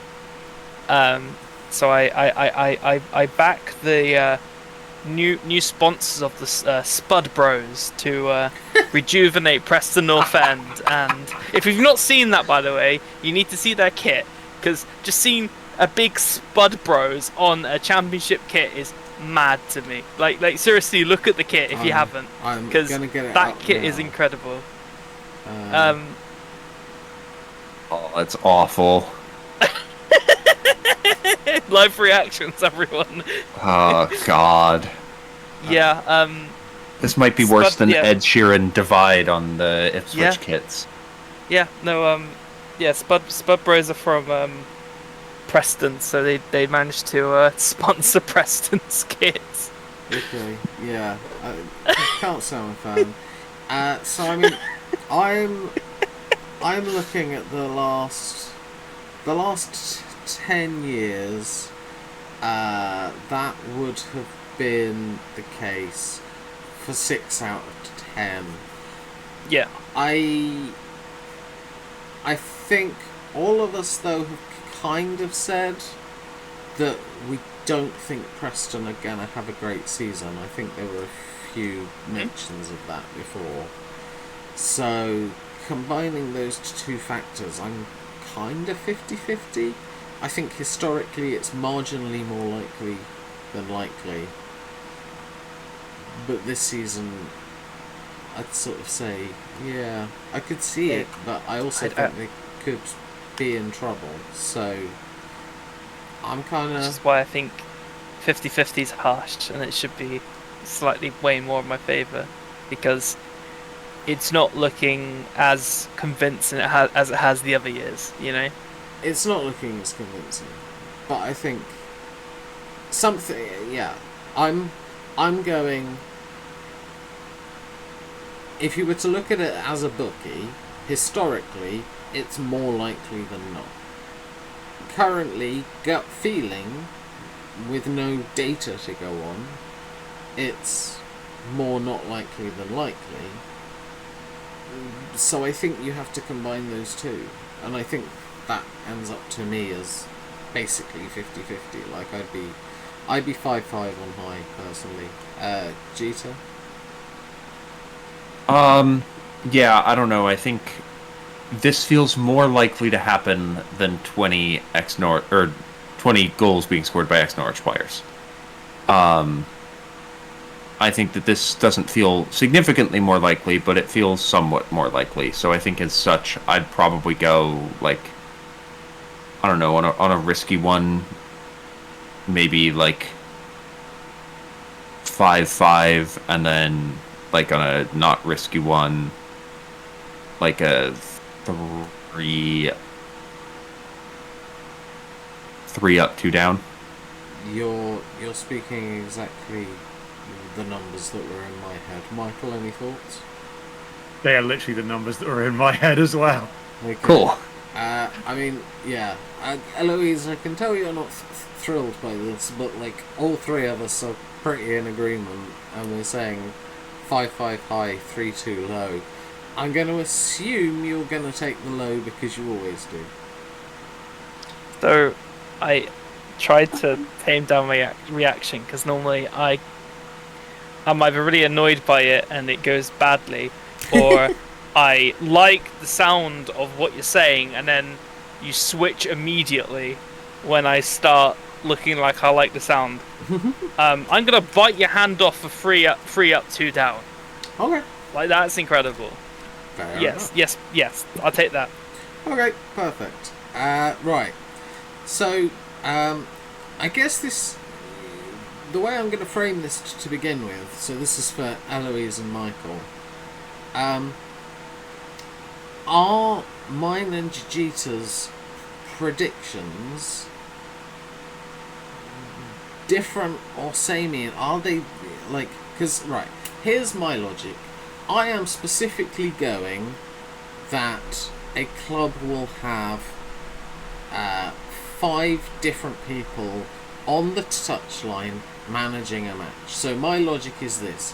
So I back the new sponsors of the Spud Bros to rejuvenate Preston North End. And if you've not seen that, by the way, you need to see their kit, because just seeing a big Spud Bros on a championship kit is mad to me. Like seriously, look at the kit if you haven't, because that kit is incredible. Oh, that's awful. Live reactions, everyone. Oh, God. Yeah. This might be worse than yeah. Ed Sheeran Divide on the Ipswich Yeah. kits. Yeah. No. Yeah. Spud Bros are from Preston, so they managed to sponsor Preston's kits. Okay, yeah. I can't say I'm a fan. So I mean, I'm looking at the last 10 years. That would have been the case for 6 out of 10. Yeah. I think all of us though have kind of said that we don't think Preston are gonna have a great season. I think there were a few mentions of that before. So combining those two factors, I'm kind of 50-50. I think historically it's marginally more likely than likely. But this season, I'd sort of say, yeah, I could see it, but I also think they could be in trouble. So I'm kind Which is of... why I think 50-50 is harsh, and it should be slightly way more in my favour, because it's not looking as convincing as it has the other years, It's not looking as convincing, but I think something. Yeah, I'm going. If you were to look at it as a bookie, historically, it's more likely than not. Currently, gut feeling, with no data to go on, it's more not likely than likely. So I think you have to combine those two. And I think that ends up to me as basically 50-50. Like I'd be 5-5 on high personally. Jeter. Yeah, I don't know. I think this feels more likely to happen than 20 goals being scored by ex-Norwich players. I think that this doesn't feel significantly more likely, but it feels somewhat more likely. So I think as such, I'd probably go, like, I don't know, on a risky one, maybe like 5-5, and then like on a not risky one, like a 3 up, 2 down. You're speaking exactly the numbers that were in my head. Michael, any thoughts? They are literally the numbers that were in my head as well. Okay. Cool. I mean, yeah. Eloise, I can tell you're not thrilled by this, but like all three of us are pretty in agreement, and we're saying 5-5 high, 3-2 low. I'm going to assume you're going to take the low because you always do. So, I tried to tame down my reaction because normally I'm either really annoyed by it and it goes badly, or I like the sound of what you're saying and then you switch immediately when I start looking like I like the sound. I'm gonna bite your hand off for 3 up, 2 down. Okay. Like, that's incredible. Fair Yes, enough. yes, I'll take that. Okay, perfect. Right. So, I guess the way I'm going to frame this to begin with, so this is for Eloise and Michael, are mine and Jeter's predictions different or samey? Are they, like, because, right, here's my logic. I am specifically going that a club will have 5 different people on the touchline managing a match. So my logic is this.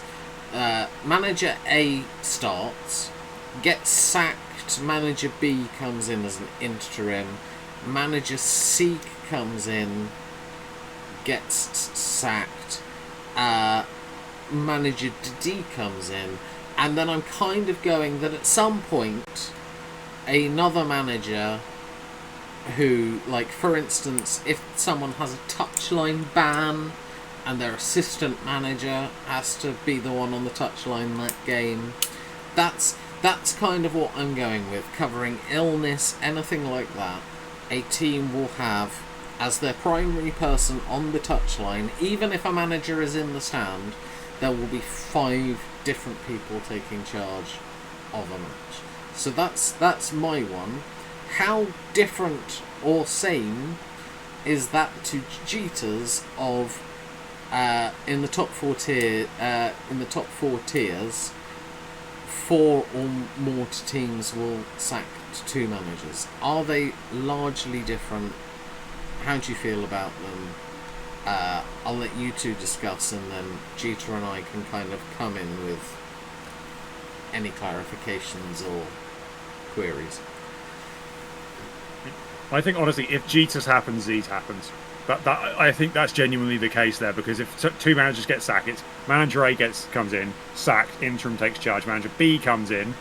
Manager A starts, gets sacked, manager B comes in as an interim, manager C comes in, gets sacked, manager D comes in, and then I'm kind of going that at some point another manager who, like, for instance, if someone has a touchline ban and their assistant manager has to be the one on the touchline that game, that's kind of what I'm going with. Covering illness, anything like that, a team will have as their primary person on the touchline, even if a manager is in the stand, there will be 5 different people taking charge of a match. So that's my one. How different or same is that to Jeter's of in the top 4 tiers, 4 or more teams will sack 2 managers? Are they largely different? How do you feel about them? I'll let you two discuss, and then Jeter and I can kind of come in with any clarifications or queries. I think, honestly, if Jeter's happens, Z's happens. I think that's genuinely the case there, because if 2 managers get sacked, it's manager A comes in, sacked, interim takes charge, manager B comes in,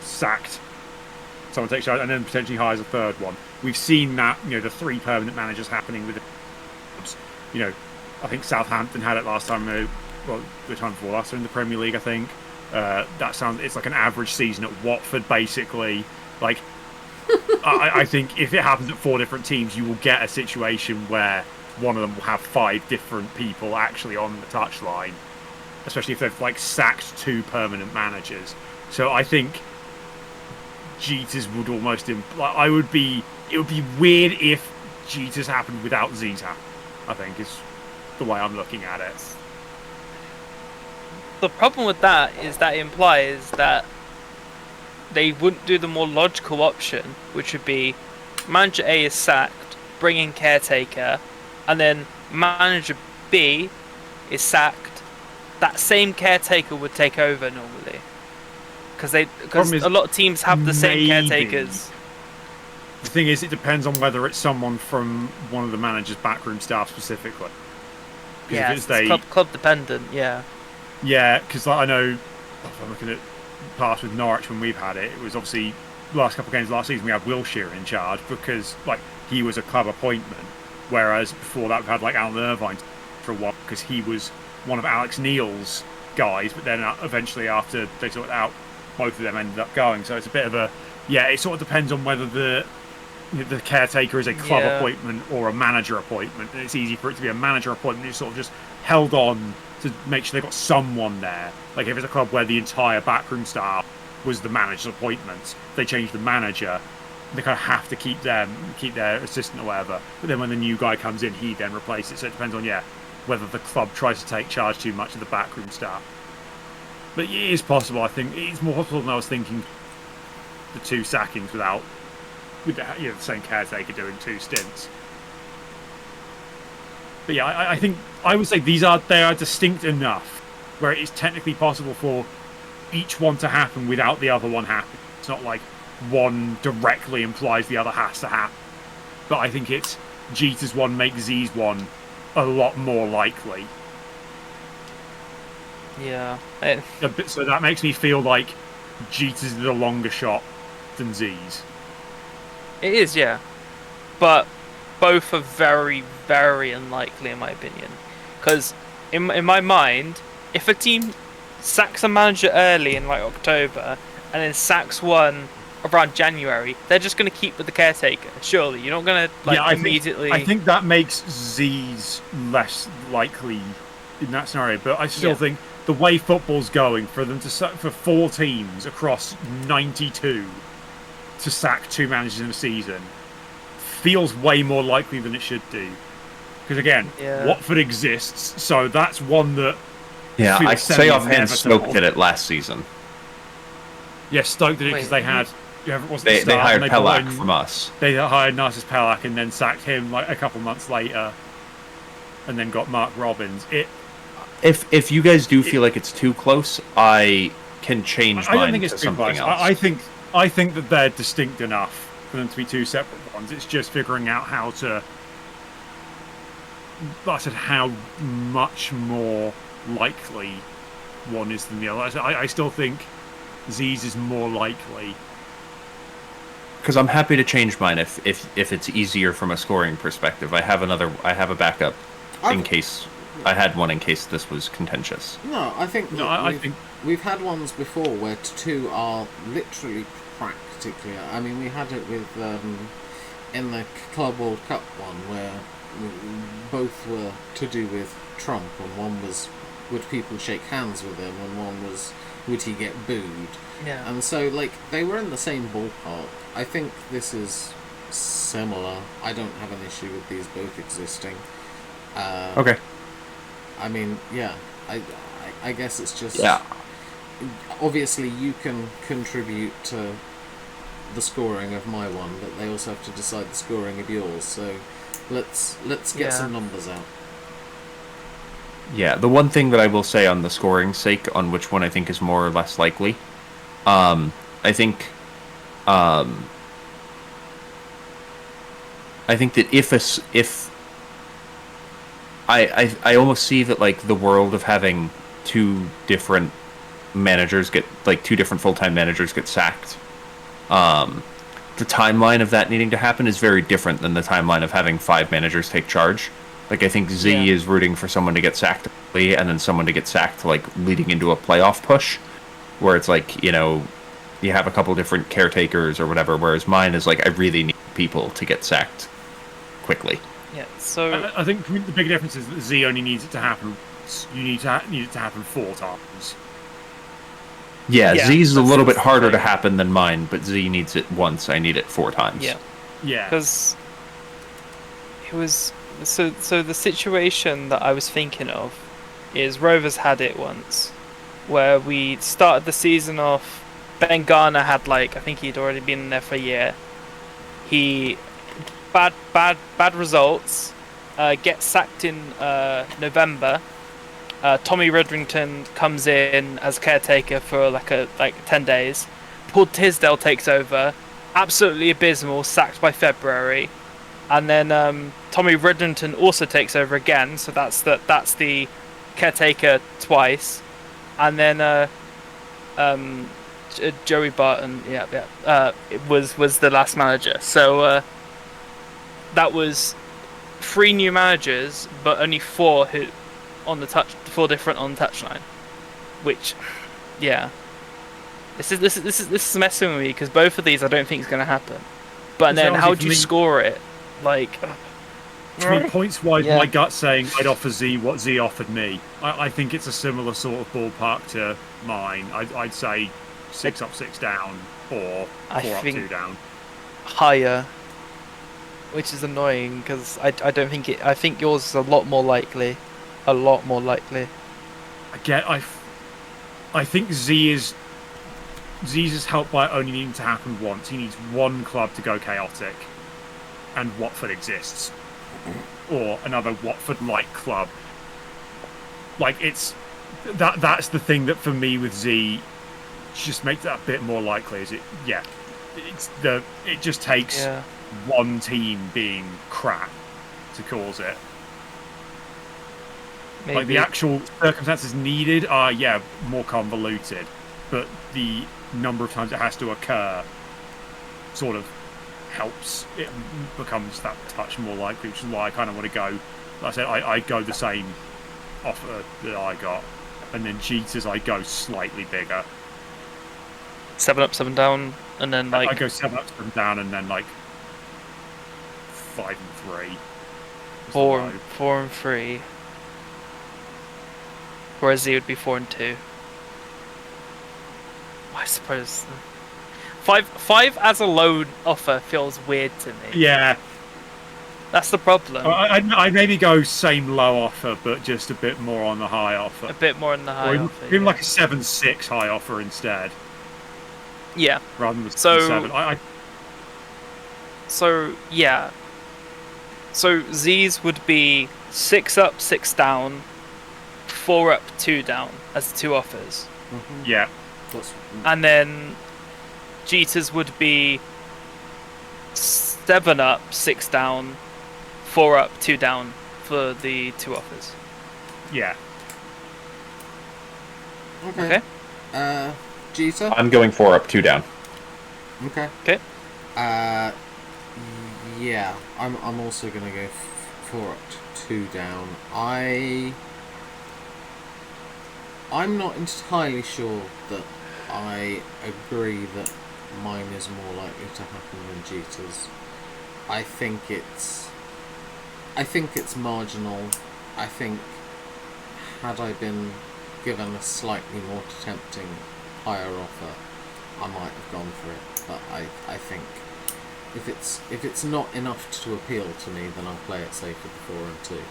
sacked, someone takes charge, and then potentially hires a third one. We've seen that, the 3 permanent managers happening with the clubs. I think Southampton had it last time, the time before last in the Premier League, I think. It's like an average season at Watford, basically. Like, I think if it happens at 4 different teams, you will get a situation where one of them will have 5 different people actually on the touchline, especially if they've like sacked 2 permanent managers. So I think Jeter's would almost it would be weird if Jeter's happened without Z's happen, I think, is the way I'm looking at it. The problem with that is that implies that they wouldn't do the more logical option, which would be manager A is sacked, bring in caretaker, and then manager B is sacked. That same caretaker would take over normally, because a lot of teams have the same caretakers. The thing is, it depends on whether it's someone from one of the manager's backroom staff specifically. Yeah, it's club dependent. Yeah. Yeah, because I know, if I'm looking at past with Norwich when we've had it, it was obviously last couple of games last season we had Wilshere in charge because he was a club appointment, whereas before that we've had Alan Irvine for a while because he was one of Alex Neil's guys, but then eventually after they sorted out, both of them ended up going. So it's a bit of a it sort of depends on whether the caretaker is a club appointment or a manager appointment, and it's easy for it to be a manager appointment. You sort of just held on to make sure they've got someone there. Like if it's a club where the entire backroom staff was the manager's appointments, they change the manager, they kind of have to keep their assistant or whatever. But then when the new guy comes in, he then replaces it. So it depends on whether the club tries to take charge too much of the backroom staff. But it is possible. I think it's more possible than I was thinking. The 2 sackings with the same caretaker doing 2 stints. But yeah, I think I would say they are distinct enough where it is technically possible for each one to happen without the other one happening. It's not like one directly implies the other has to happen. But I think it's Jeter's one makes Z's one a lot more likely. Yeah. So that makes me feel like Jeter's the longer shot than Z's. It is, yeah. But both are very, very unlikely in my opinion. Because in my mind, if a team sacks a manager early in October and then sacks one around January, they're just going to keep with the caretaker. Surely, you're not going to immediately. I think that makes Z's less likely in that scenario. But I still think the way football's going, for 4 teams across 92 to sack 2 managers in a season feels way more likely than it should do. Because again, Watford exists, so that's one that. Yeah, I'd say offhand Stoke did it last season. Yeah, Stoke did it because they had. They hired Pelak from us. They hired Narcis Pelak and then sacked him a couple months later, and then got Mark Robbins. If you guys do feel like it's too close, I can change mine. I don't think it's too close. I think that they're distinct enough for them to be 2 separate ones. It's just figuring out how to. Like I said, how much more likely one is than the other. I still think Z's is more likely. Because I'm happy to change mine if it's easier from a scoring perspective. I have a backup in case I had one in case this was contentious. No, I think we've had ones before where 2 are literally practically. I mean, we had it with in the Club World Cup one where both were to do with Trump, and one was would people shake hands with him, and one was would he get booed. Yeah. And so, they were in the same ballpark. I think this is similar. I don't have an issue with these both existing. Okay. I mean, yeah. I guess it's just... Yeah. Obviously, you can contribute to the scoring of my one, but they also have to decide the scoring of yours. So, let's get some numbers out. Yeah, the one thing that I will say on the scoring sake, on which one I think is more or less likely, I think that if I almost see that the world of having 2 different managers get 2 different full-time managers get sacked. The timeline of that needing to happen is very different than the timeline of having 5 managers take charge. I think Z is rooting for someone to get sacked early and then someone to get sacked leading into a playoff push, where it's you have a couple different caretakers or whatever, whereas mine is I really need people to get sacked quickly. Yeah, so I think the big difference is that Z only needs it to happen. You need it to happen 4 times. Yeah, Z's a little bit harder to happen than mine, but Z needs it once. I need it 4 times. Yeah. Because it was so the situation that I was thinking of is Rovers had it once, where we started the season off. Ben Garner had I think he'd already been in there for a year. He bad results. Gets sacked in November. Tommy Redrington comes in as caretaker for 10 days. Paul Tisdale takes over. absolutely abysmal, sacked by February, and then Tommy Riddington also takes over again, so that's the caretaker twice, and then Joey Barton, it was the last manager. So that was 3 new managers, but only 4 who on the touch, 4 different on the touchline, which, yeah. This is messing with me because both of these I don't think is going to happen. But then how do you score it? Like, to me, points-wise, my gut's saying I'd offer Z what Z offered me. I think it's a similar sort of ballpark to mine. I'd say 6 up, 6 down, or 4 up, 2 down. Higher, which is annoying because I don't think it. I think yours is a lot more likely. A lot more likely. I think Z's is helped by it only needing to happen once. He needs one club to go chaotic, and Watford exists, or another Watford-like club. Like that's the thing that for me with Z just makes that a bit more likely. Is it? Yeah, it just takes one team being crap to cause it. Maybe. Like the actual circumstances needed are more convoluted, but the number of times it has to occur sort of helps. It becomes that touch more likely, which is why I kind of want to go. Like I said, I go the same offer that I got, and then Cheaters I go slightly bigger. 7 up, 7 down, and then like I go 7 up, 7 down, and then like 5 and 3. 4 and 3. Whereas Z would be 4 and 2. I suppose 5 as a low offer feels weird to me. Yeah, that's the problem. I maybe go same low offer, but just a bit more on the high offer. A bit more on the high offer. Even like a 7-6 high offer instead. Yeah. Rather than 7. So Z's would be 6 up, 6 down, 4 up, 2 down as the 2 offers. Mm-hmm. Yeah. And then Jeter's would be 7 up, 6 down, 4 up, 2 down for the 2 offers. Yeah. Okay. Jeter? I'm going 4 up, 2 down. Okay. Okay. Yeah, I'm also gonna go 4 up, 2 down. I'm not entirely sure that I agree that mine is more likely to happen than Jeter's. I think it's marginal. I think had I been given a slightly more tempting higher offer, I might have gone for it. But I think if it's not enough to appeal to me, then I'll play it safe with the 4 and 2.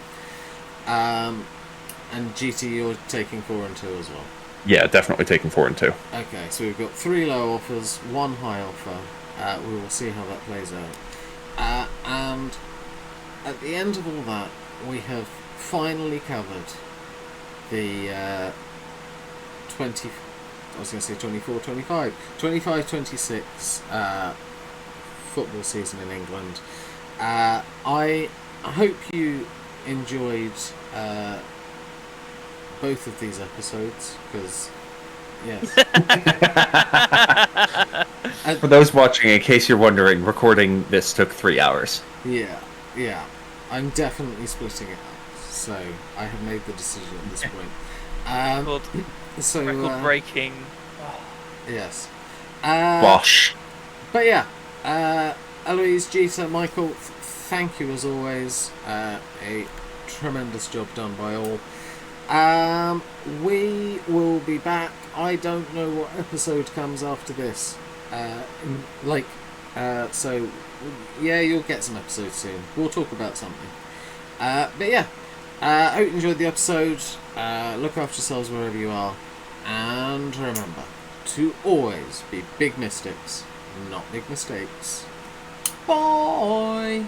And GT, you're taking 4 and 2 as well? Yeah, definitely taking 4 and 2. Okay, so we've got 3 low offers, 1 high offer. We will see how that plays out. And at the end of all that, we have finally covered the 25-26 football season in England. I hope you enjoyed both of these episodes, because yes. For those watching, in case you're wondering, recording this took 3 hours. Yeah. I'm definitely splitting it up, so I have made the decision at this point. Record breaking. Yes. Bosh. But yeah, Eloise, Jeter, Michael, thank you as always. A tremendous job done by all. We will be back. I don't know what episode comes after this. So yeah, you'll get some episodes soon. We'll talk about something. But yeah, I hope you enjoyed the episode. Look after yourselves wherever you are, and remember to always be big mystics, not big mistakes. Bye.